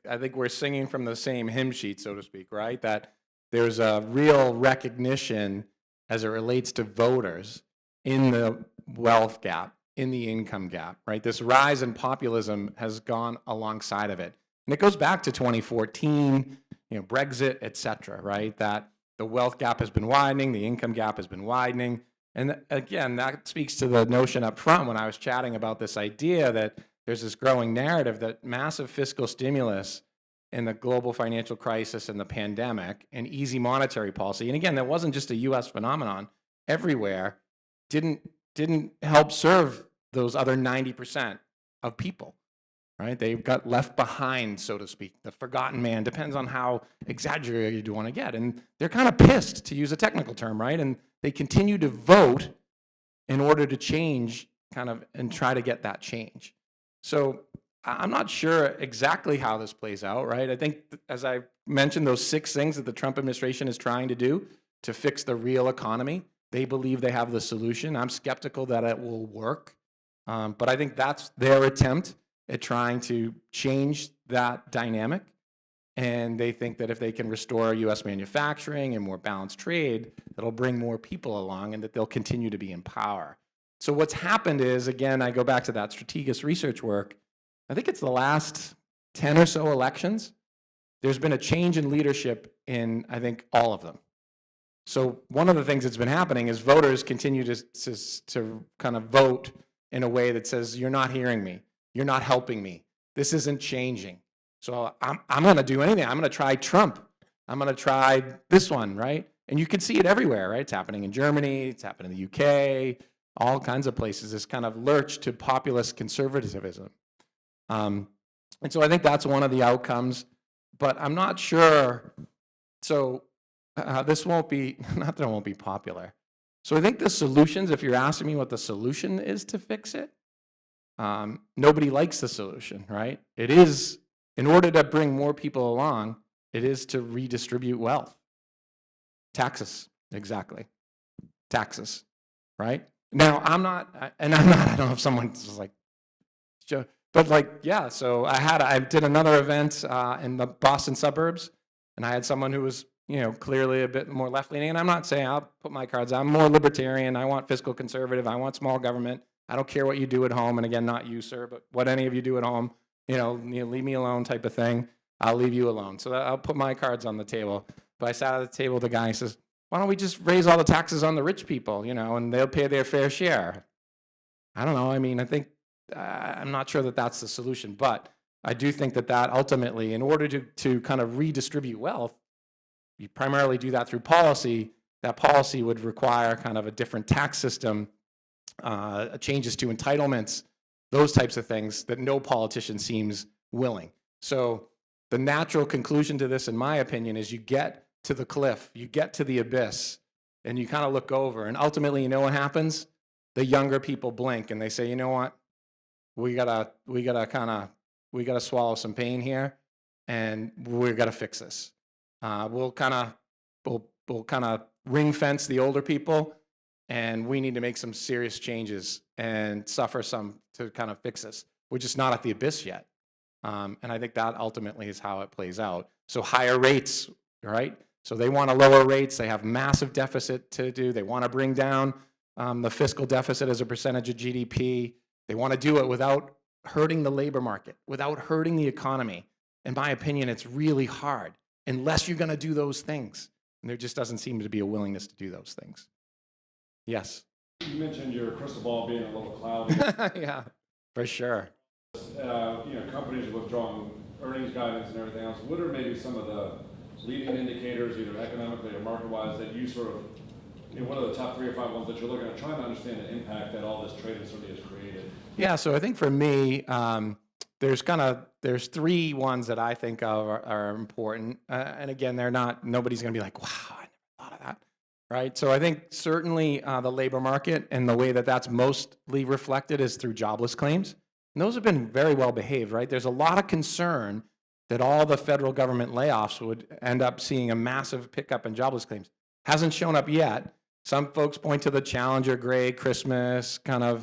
I think we're singing from the same hymn sheet, so to speak, right? That there's a real recognition as it relates to voters in the wealth gap, in the income gap, right? This rise in populism has gone alongside of it. And it goes back to 2014, Brexit, et cetera, right? That the wealth gap has been widening, the income gap has been widening. And again, that speaks to the notion up front when I was chatting about this idea that there's this growing narrative that massive fiscal stimulus in the global financial crisis and the pandemic and easy monetary policy, and again, that wasn't just a US phenomenon, everywhere, didn't help serve those other 90% of people. right? They got left behind, so to speak. The forgotten man, depends on how exaggerated you want to get. And they're kind of pissed, to use a technical term, right? And they continue to vote in order to change kind of and try to get that change. So I'm not sure exactly how this plays out, right? I think, as I mentioned, those 6 things that the Trump administration is trying to do to fix the real economy, they believe they have the solution. I'm skeptical that it will work, but I think that's their attempt at trying to change that dynamic. And they think that if they can restore U.S. manufacturing and more balanced trade, that'll bring more people along and that they'll continue to be in power. So what's happened is, again, I go back to that strategic research work. I think it's the last 10 or so elections, there's been a change in leadership in, I think, all of them. So one of the things that's been happening is voters continue to kind of vote in a way that says, you're not hearing me, you're not helping me, this isn't changing. So I'm going to do anything. I'm going to try Trump. I'm going to try this one, right? And you can see it everywhere, right? It's happening in Germany, it's happening in the UK, all kinds of places, this kind of lurch to populist conservatism. And so I think that's one of the outcomes, but I'm not sure. So this won't be, not that it won't be popular. So I think the solutions, if you're asking me what the solution is to fix it, nobody likes the solution, right? It is, in order to bring more people along, it is to redistribute wealth. Taxes, exactly. Taxes, right? Now, I don't know if someone's like, but like, yeah, so I did another event in the Boston suburbs, and I had someone who was, clearly a bit more left-leaning, and I'm not saying, I'll put my cards, I'm more libertarian, I want fiscal conservative, I want small government, I don't care what you do at home, and again, not you, sir, but what any of you do at home, leave me alone type of thing, I'll leave you alone. So I'll put my cards on the table. But I sat at the table with the guy, he says, why don't we just raise all the taxes on the rich people, and they'll pay their fair share? I don't know, I think, I'm not sure that that's the solution, but I do think that ultimately, in order to kind of redistribute wealth, you primarily do that through policy. That policy would require kind of a different tax system, changes to entitlements, those types of things that no politician seems willing. So the natural conclusion to this, in my opinion, is you get to the cliff, you get to the abyss, and you kind of look over, and ultimately, you know what happens? The younger people blink, and they say, you know what? We gotta swallow some pain here, and we gotta fix this. We'll kind of ring fence the older people, and we need to make some serious changes and suffer some to kind of fix this. We're just not at the abyss yet. And I think that ultimately is how it plays out. So higher rates, right? So they want to lower rates. They have massive deficit to do. They want to bring down the fiscal deficit as a percentage of GDP. They want to do it without hurting the labor market, without hurting the economy. In my opinion, it's really hard unless you're going to do those things. And there just doesn't seem to be a willingness to do those things. Yes? You mentioned your crystal ball being a little cloudy. Yeah, for sure. Companies are withdrawing earnings guidance and everything else. What are maybe some of the leading indicators, either economically or market-wise, that you sort of, what are the top 3 or 5 ones that you're looking at, trying to understand the impact that all this trade uncertainty has created? Yeah, so I think for me, there's 3 ones that I think of are important. And again, nobody's going to be like, wow, I never thought of that. Right, so I think certainly the labor market and the way that that's mostly reflected is through jobless claims. And those have been very well behaved, right? There's a lot of concern that all the federal government layoffs would end up seeing a massive pickup in jobless claims. Hasn't shown up yet. Some folks point to the Challenger, Gray, Christmas kind of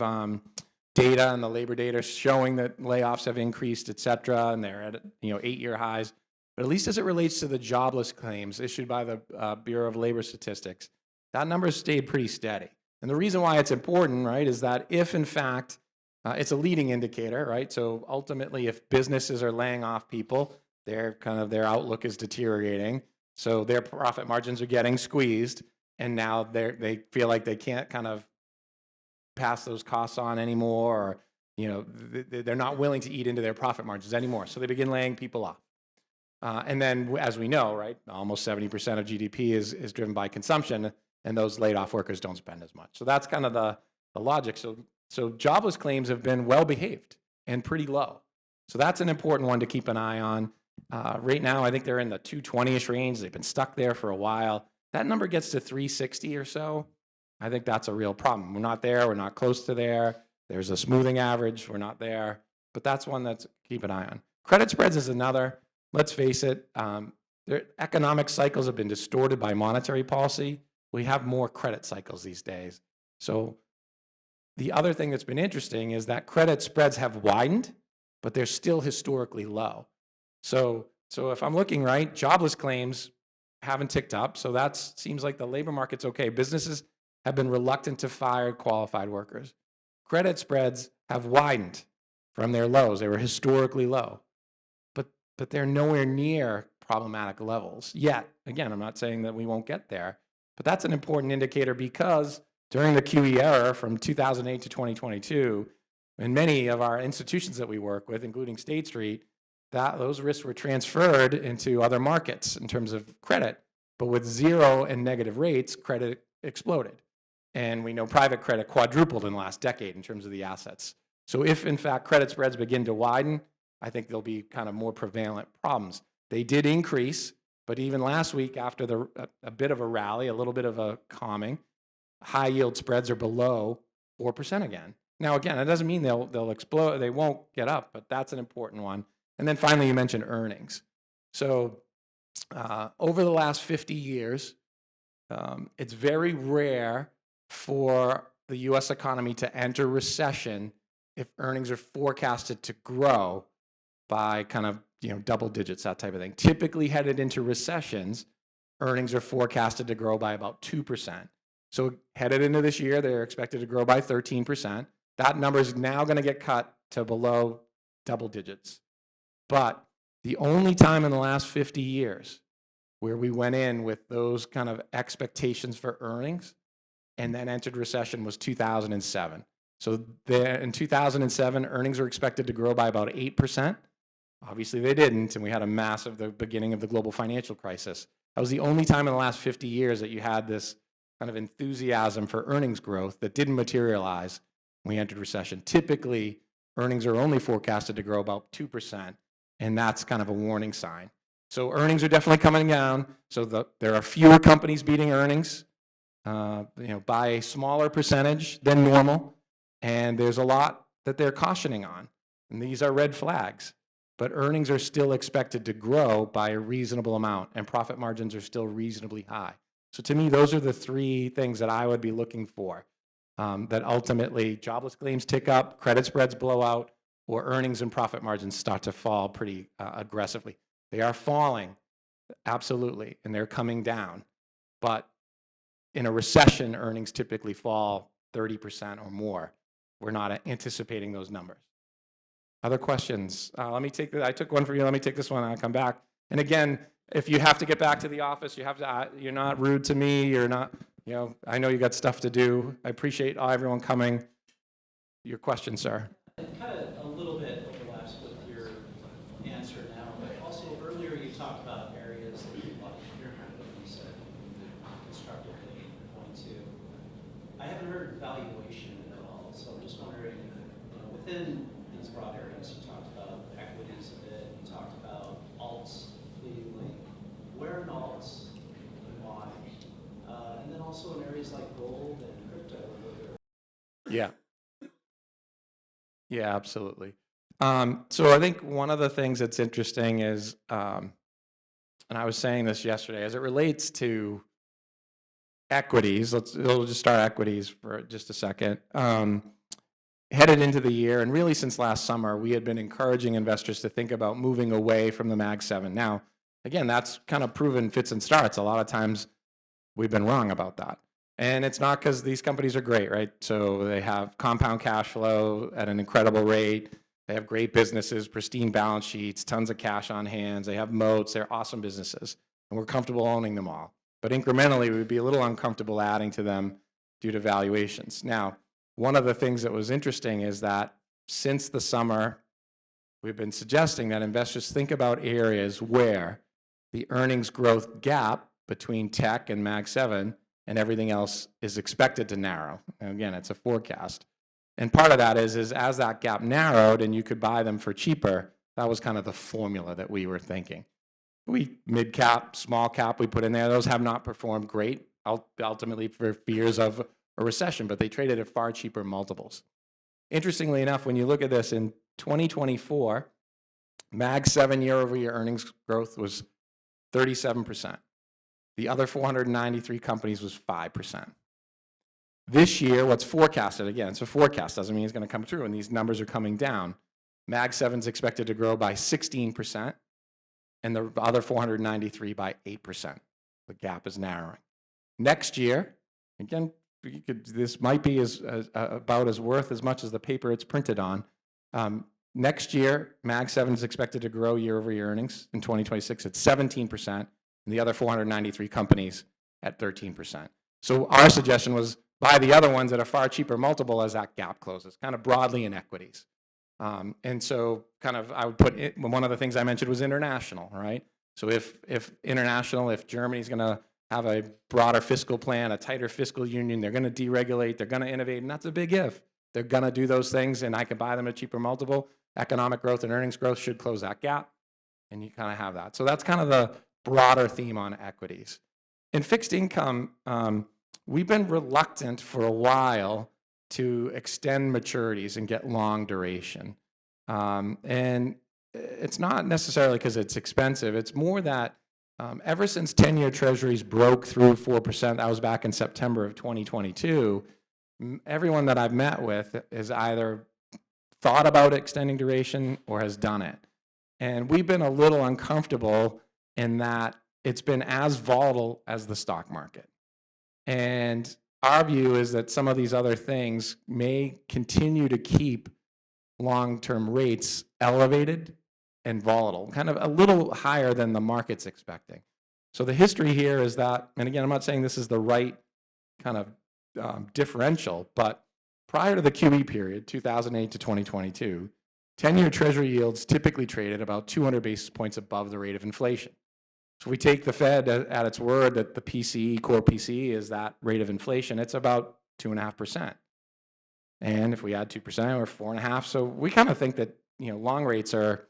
data and the labor data showing that layoffs have increased, et cetera, and they're at 8-year highs. But at least as it relates to the jobless claims issued by the Bureau of Labor Statistics, that number has stayed pretty steady. And the reason why it's important, right, is that if in fact it's a leading indicator, right? So ultimately, if businesses are laying off people, their outlook is deteriorating. So their profit margins are getting squeezed, and now they feel like they can't kind of pass those costs on anymore, or they're not willing to eat into their profit margins anymore. So they begin laying people off. And then, as we know, right, almost 70% of GDP is driven by consumption, and those laid off workers don't spend as much. So that's kind of the logic. So jobless claims have been well behaved and pretty low. So that's an important one to keep an eye on. Right now, I think they're in the 220-ish range. They've been stuck there for a while. That number gets to 360 or so. I think that's a real problem. We're not there. We're not close to there. There's a smoothing average. We're not there. But that's one that's keep an eye on. Credit spreads is another. Let's face it, their economic cycles have been distorted by monetary policy. We have more credit cycles these days. So the other thing that's been interesting is that credit spreads have widened, but they're still historically low. So if I'm looking right, jobless claims haven't ticked up. So that seems like the labor market's okay. Businesses have been reluctant to fire qualified workers. Credit spreads have widened from their lows. They were historically low, but they're nowhere near problematic levels yet. Again, I'm not saying that we won't get there, but that's an important indicator because during the QE era from 2008 to 2022, in many of our institutions that we work with, including State Street, those risks were transferred into other markets in terms of credit. But with zero and negative rates, credit exploded. And we know private credit quadrupled in the last decade in terms of the assets. So if, in fact, credit spreads begin to widen, I think there'll be kind of more prevalent problems. They did increase, but even last week, after a bit of a rally, a little bit of a calming, high yield spreads are below 4% again. Now, again, that doesn't mean they'll explode, they won't get up, but that's an important one. And then finally, you mentioned earnings. So over the last 50 years, it's very rare for the US economy to enter recession if earnings are forecasted to grow by kind of double digits, that type of thing. Typically headed into recessions, earnings are forecasted to grow by about 2%. So headed into this year, they're expected to grow by 13%. That number is now going to get cut to below double digits. But the only time in the last 50 years where we went in with those kind of expectations for earnings and then entered recession was 2007. So in 2007, earnings were expected to grow by about 8%. Obviously, they didn't, and we had the beginning of the global financial crisis. That was the only time in the last 50 years that you had this kind of enthusiasm for earnings growth that didn't materialize when we entered recession. Typically, earnings are only forecasted to grow about 2%, and that's kind of a warning sign. So earnings are definitely coming down. So there are fewer companies beating earnings, by a smaller percentage than normal, and there's a lot that they're cautioning on, and these are red flags. But earnings are still expected to grow by a reasonable amount, and profit margins are still reasonably high. So to me, those are the three things that I would be looking for, that ultimately jobless claims tick up, credit spreads blow out, or earnings and profit margins start to fall pretty aggressively. They are falling, absolutely, and they're coming down. But in a recession, earnings typically fall 30% or more. We're not anticipating those numbers. Other questions? Let me take I took one for you. Let me take this one. I'll come back. And again, if you have to get back to the office, you have to. You're not rude to me. You're not. I know you got stuff to do. I appreciate everyone coming. Your question, sir. It kind of a little bit overlaps with your answer now, but also earlier you talked about areas that you like. You're kind of what you said constructively point to. I haven't heard valuation at all, so I'm just wondering, within these broad areas, you talked about equities a bit, you talked about alts fleetingly. Where in alts and why? And then also in areas like gold and crypto. Yeah. Yeah, absolutely. So I think one of the things that's interesting is, and I was saying this yesterday, as it relates to equities, we'll just start equities for just a second. Headed into the year, and really since last summer, we had been encouraging investors to think about moving away from the Mag 7. Now, again, that's kind of proven fits and starts. A lot of times we've been wrong about that. And it's not because these companies are great, right? So they have compound cash flow at an incredible rate. They have great businesses, pristine balance sheets, tons of cash on hands. They have moats. They're awesome businesses. And we're comfortable owning them all. But incrementally, we'd be a little uncomfortable adding to them due to valuations. Now, one of the things that was interesting is that since the summer, we've been suggesting that investors think about areas where the earnings growth gap between tech and Mag 7 and everything else is expected to narrow. And again, it's a forecast. And part of that is as that gap narrowed and you could buy them for cheaper, that was kind of the formula that we were thinking. Mid cap, small cap, we put in there. Those have not performed great, ultimately for fears of a recession, but they traded at far cheaper multiples. Interestingly enough, when you look at this in 2024, Mag 7 year-over-year earnings growth was 37%. The other 493 companies was 5%. This year, what's forecasted, again, it's a forecast, doesn't mean it's going to come true, and these numbers are coming down. Mag 7 is expected to grow by 16%, and the other 493 by 8%. The gap is narrowing. Next year, again, this might be about as worth as much as the paper it's printed on. Next year, Mag 7 is expected to grow year-over-year earnings in 2026 at 17%, and the other 493 companies at 13%. So our suggestion was buy the other ones at a far cheaper multiple as that gap closes, kind of broadly in equities. And so kind of I would put it, one of the things I mentioned was international, right? So if Germany's going to have a broader fiscal plan, a tighter fiscal union, they're going to deregulate, they're going to innovate, and that's a big if. They're going to do those things, and I can buy them at a cheaper multiple. Economic growth and earnings growth should close that gap, and you kind of have that. So that's kind of the broader theme on equities. In fixed income, we've been reluctant for a while to extend maturities and get long duration. And it's not necessarily because it's expensive. It's more that ever since 10-year treasuries broke through 4%, that was back in September of 2022, everyone that I've met with has either thought about extending duration or has done it. And we've been a little uncomfortable in that it's been as volatile as the stock market. And our view is that some of these other things may continue to keep long-term rates elevated and volatile, kind of a little higher than the market's expecting. So the history here is that, and again, I'm not saying this is the right kind of differential, but prior to the QE period, 2008 to 2022, 10-year treasury yields typically traded about 200 basis points above the rate of inflation. So if we take the Fed at its word that the PCE, core PCE, is that rate of inflation, it's about 2.5%. And if we add 2%, we're 4.5%. So we kind of think that long rates are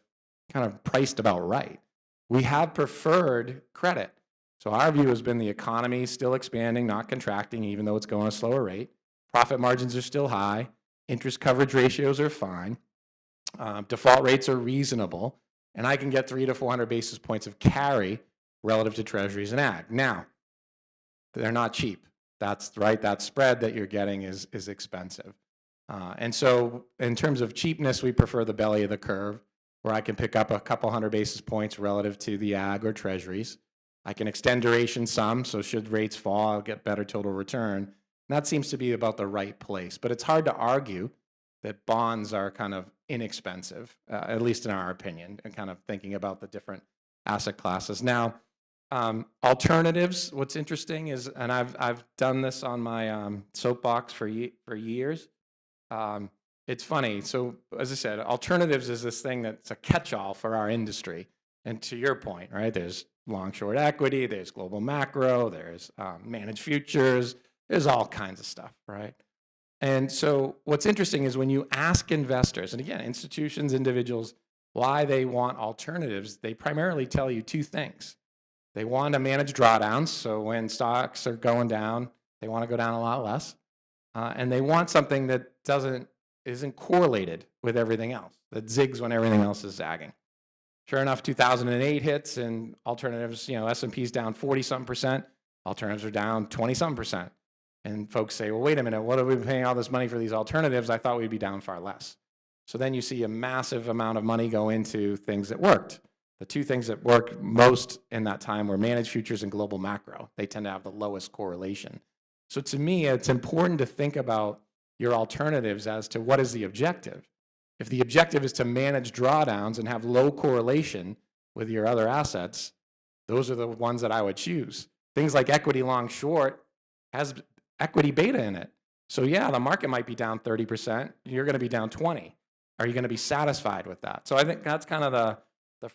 kind of priced about right. We have preferred credit. So our view has been the economy is still expanding, not contracting, even though it's going at a slower rate. Profit margins are still high. Interest coverage ratios are fine. Default rates are reasonable. And I can get 300 to 400 basis points of carry relative to treasuries and ag. Now, they're not cheap. That's right. That spread that you're getting is expensive. And so in terms of cheapness, we prefer the belly of the curve, where I can pick up a couple hundred basis points relative to the ag or treasuries. I can extend duration some, so should rates fall, I'll get better total return. And that seems to be about the right place. But it's hard to argue that bonds are kind of inexpensive, at least in our opinion, and kind of thinking about the different asset classes. Now, alternatives, what's interesting is, and I've done this on my soapbox for years, it's funny. So as I said, alternatives is this thing that's a catch-all for our industry. And to your point, right, there's long-short equity, there's global macro, there's managed futures, there's all kinds of stuff, right? And so what's interesting is when you ask investors, and again, institutions, individuals, why they want alternatives, they primarily tell you two things. They want to manage drawdowns, so when stocks are going down, they want to go down a lot less. And they want something that isn't correlated with everything else, that zigs when everything else is zagging. Sure enough, 2008 hits and alternatives, S&P's down 40-something%, alternatives are down 20-something%. And folks say, well, wait a minute, what are we paying all this money for these alternatives? I thought we'd be down far less. So then you see a massive amount of money go into things that worked. The two things that worked most in that time were managed futures and global macro. They tend to have the lowest correlation. So to me, it's important to think about your alternatives as to what is the objective. If the objective is to manage drawdowns and have low correlation with your other assets, those are the ones that I would choose. Things like equity long short has equity beta in it. So yeah, the market might be down 30%, you're going to be down 20. Are you going to be satisfied with that? So I think that's kind of the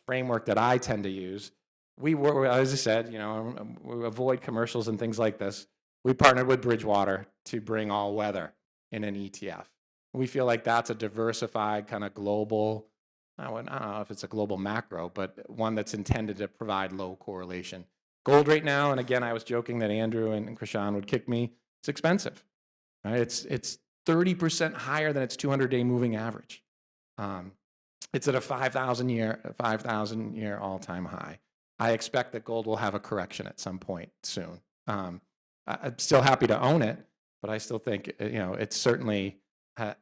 framework that I tend to use. We were, as I said, we avoid commercials and things like this. We partnered with Bridgewater to bring all weather in an ETF. We feel like that's a diversified kind of global, I don't know if it's a global macro, but one that's intended to provide low correlation. Gold right now, and again, I was joking that Andrew and Krishan would kick me, it's expensive. Right? It's 30% higher than its 200-day moving average. It's at a 5,000 year all-time high. I expect that gold will have a correction at some point soon. I'm still happy to own it, but I still think it certainly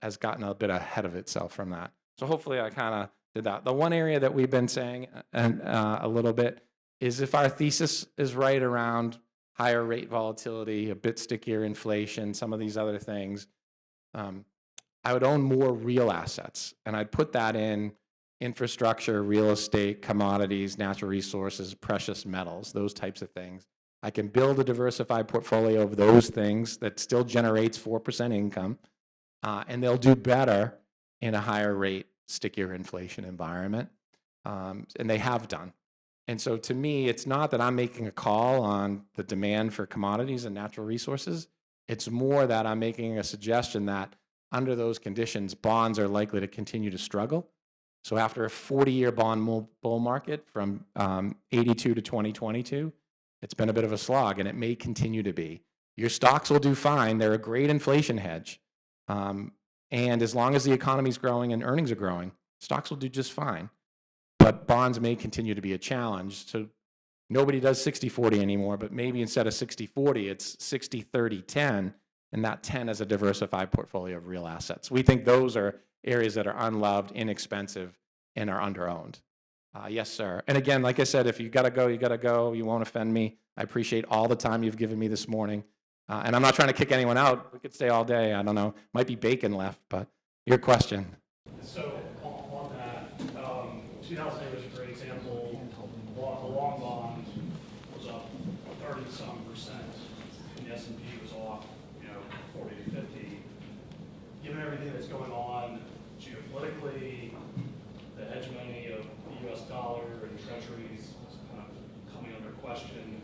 has gotten a bit ahead of itself from that. So hopefully I kind of did that. The one area that we've been saying a little bit is if our thesis is right around higher rate volatility, a bit stickier inflation, some of these other things, I would own more real assets. And I'd put that in infrastructure, real estate, commodities, natural resources, precious metals, those types of things. I can build a diversified portfolio of those things that still generates 4% income, and they'll do better in a higher rate, stickier inflation environment, and they have done. And so to me, it's not that I'm making a call on the demand for commodities and natural resources. It's more that I'm making a suggestion that under those conditions, bonds are likely to continue to struggle. So after a 40-year bond bull market from 82 to 2022, it's been a bit of a slog, and it may continue to be. Your stocks will do fine. They're a great inflation hedge. And as long as the economy's growing and earnings are growing, stocks will do just fine. But bonds may continue to be a challenge. So nobody does 60-40 anymore, but maybe instead of 60-40, it's 60-30-10, and that 10 is a diversified portfolio of real assets. We think those are areas that are unloved, inexpensive, and are underowned. Yes, sir. And again, like I said, if you got to go, you got to go. You won't offend me. I appreciate all the time you've given me this morning. And I'm not trying to kick anyone out. We could stay all day. I don't know. Might be bacon left, but your question. So on that, 2008 was a great example. The long bond was up 30-some%, and the S&P was off, 40 to 50. Given everything that's going on geopolitically, the hegemony of the U.S. dollar and treasuries is kind of coming under question.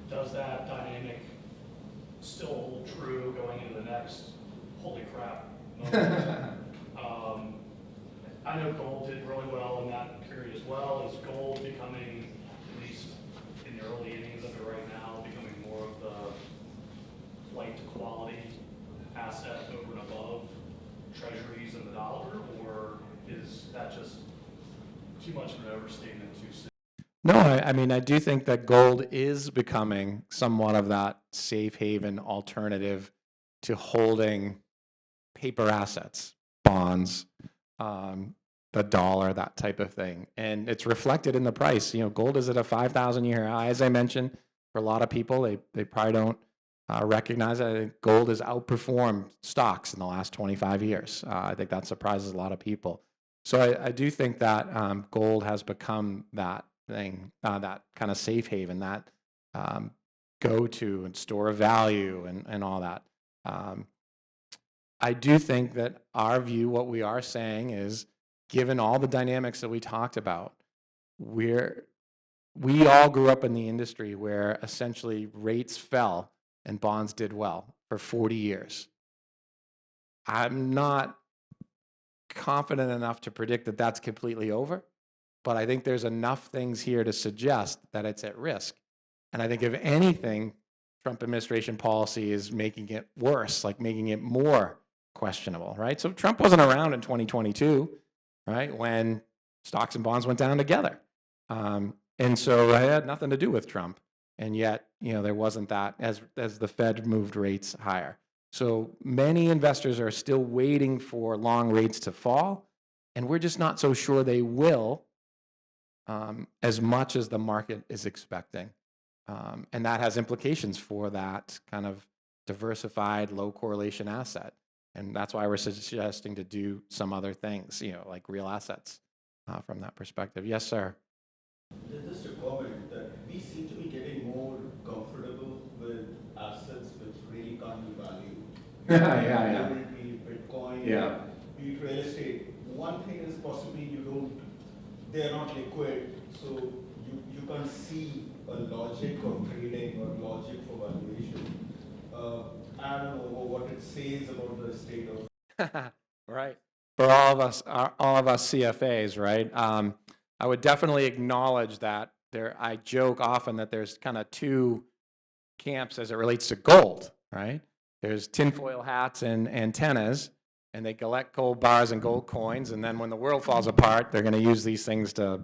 Does that dynamic still hold true going into the next holy crap moment? I know gold did really well in that period as well. Is gold becoming, at least in the early innings of it right now, becoming more of the flight to quality asset over and above treasuries and the dollar, or is that just too much of an overstatement too soon? No, I mean, I do think that gold is becoming somewhat of that safe haven alternative to holding paper assets, bonds, the dollar, that type of thing. And it's reflected in the price. Gold is at a 5,000-year high, as I mentioned. For a lot of people, they probably don't recognize it. I think gold has outperformed stocks in the last 25 years. I think that surprises a lot of people. So I do think that gold has become that thing, that kind of safe haven, that go-to and store of value and all that. I do think that our view, what we are saying is, given all the dynamics that we talked about, we all grew up in the industry where essentially rates fell and bonds did well for 40 years. I'm not confident enough to predict that that's completely over, but I think there's enough things here to suggest that it's at risk. And I think if anything, Trump administration policy is making it worse, like making it more questionable, right? So Trump wasn't around in 2022, right, when stocks and bonds went down together. And so it had nothing to do with Trump. And yet, there wasn't that as the Fed moved rates higher. So many investors are still waiting for long rates to fall, and we're just not so sure they will as much as the market is expecting. And that has implications for that kind of diversified, low correlation asset. And that's why we're suggesting to do some other things, like real assets from that perspective. Yes, sir. Just a comment that we seem to be getting more comfortable with assets which really can't be valued. Yeah. Be it Bitcoin, be it real estate. One thing is possibly they're not liquid, so you can't see a logic of trading or logic for valuation. I don't know what it says about the state of Right. For all of us CFAs, right? I would definitely acknowledge that I joke often that there's kind of two camps as it relates to gold, right? There's tinfoil hats and antennas, and they collect gold bars and gold coins, and then when the world falls apart, they're going to use these things to,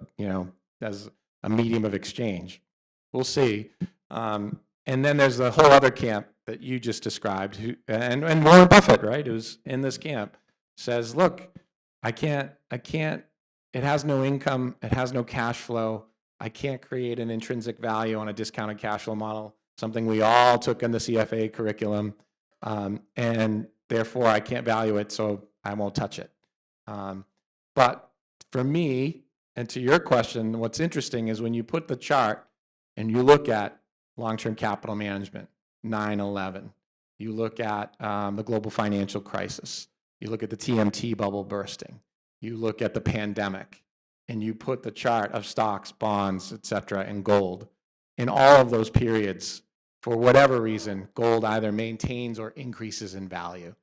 as a medium of exchange. We'll see. And then there's the whole other camp that you just described, and Warren Buffett, right, who's in this camp, says, look, I can't, it has no income, it has no cash flow, I can't create an intrinsic value on a discounted cash flow model, something we all took in the CFA curriculum, and therefore I can't value it, so I won't touch it. But for me, and to your question, what's interesting is when you put the chart and you look at long-term capital management, 9/11, you look at the global financial crisis, you look at the TMT bubble bursting, you look at the pandemic, and you put the chart of stocks, bonds, et cetera, and gold. In all of those periods, for whatever reason, gold either maintains or increases in value.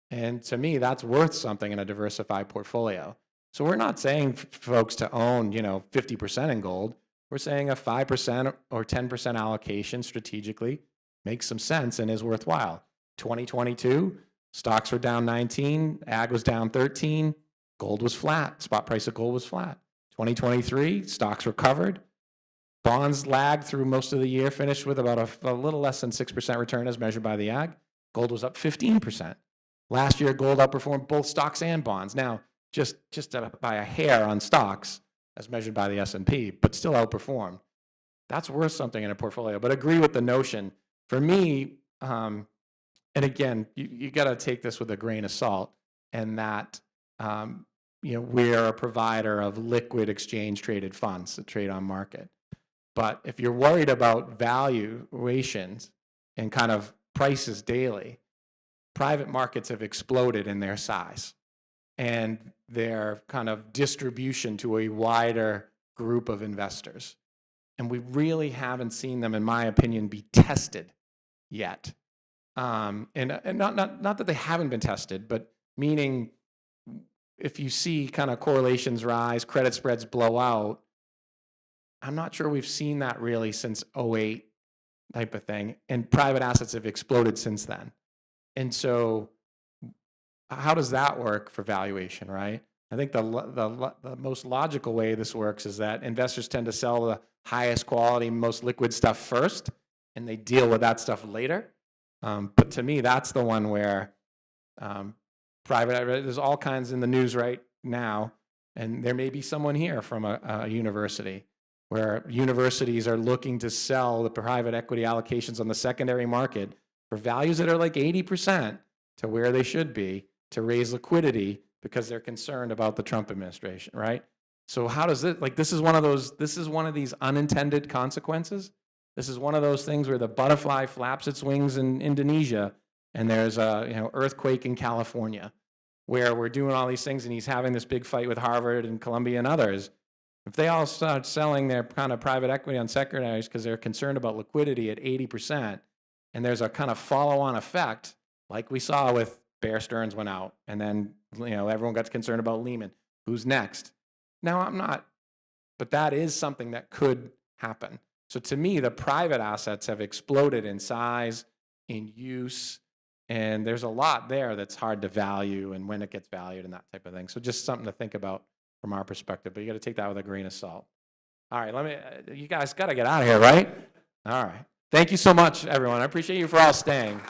And to me, that's worth something in a diversified portfolio. So we're not saying folks to own, 50% in gold. We're saying a 5% or 10% allocation strategically makes some sense and is worthwhile. 2022, stocks were down 19, ag was down 13, gold was flat, spot price of gold was flat. 2023, stocks recovered, bonds lagged through most of the year, finished with about a little less than 6% return as measured by the ag. Gold was up 15%. Last year, gold outperformed both stocks and bonds. Now, just by a hair on stocks as measured by the S&P, but still outperformed. That's worth something in a portfolio. But agree with the notion. For me, and again, you got to take this with a grain of salt, and that we're a provider of liquid exchange traded funds that trade on market. But if you're worried about valuations and kind of prices daily, private markets have exploded in their size and their kind of distribution to a wider group of investors. And we really haven't seen them, in my opinion, be tested yet. And not that they haven't been tested, but meaning if you see kind of correlations rise, credit spreads blow out, I'm not sure we've seen that really since 2008 type of thing. And private assets have exploded since then. And so how does that work for valuation, right? I think the most logical way this works is that investors tend to sell the highest quality, most liquid stuff first, and they deal with that stuff later. But to me, that's the one where there's all kinds in the news right now, and there may be someone here from a university where universities are looking to sell the private equity allocations on the secondary market for values that are like 80% to where they should be to raise liquidity because they're concerned about the Trump administration, right? So how does it, this is one of these unintended consequences. This is one of those things where the butterfly flaps its wings in Indonesia and there's a earthquake in California where we're doing all these things and he's having this big fight with Harvard and Columbia and others. If they all start selling their kind of private equity on secondaries because they're concerned about liquidity at 80%, and there's a kind of follow-on effect, like we saw with Bear Stearns went out, and then everyone got concerned about Lehman. Who's next? Now I'm not, but that is something that could happen. So to me, the private assets have exploded in size, in use, and there's a lot there that's hard to value and when it gets valued and that type of thing. So just something to think about from our perspective, but you got to take that with a grain of salt. All right, you guys got to get out of here, right? All right. Thank you so much, everyone. I appreciate you for all staying.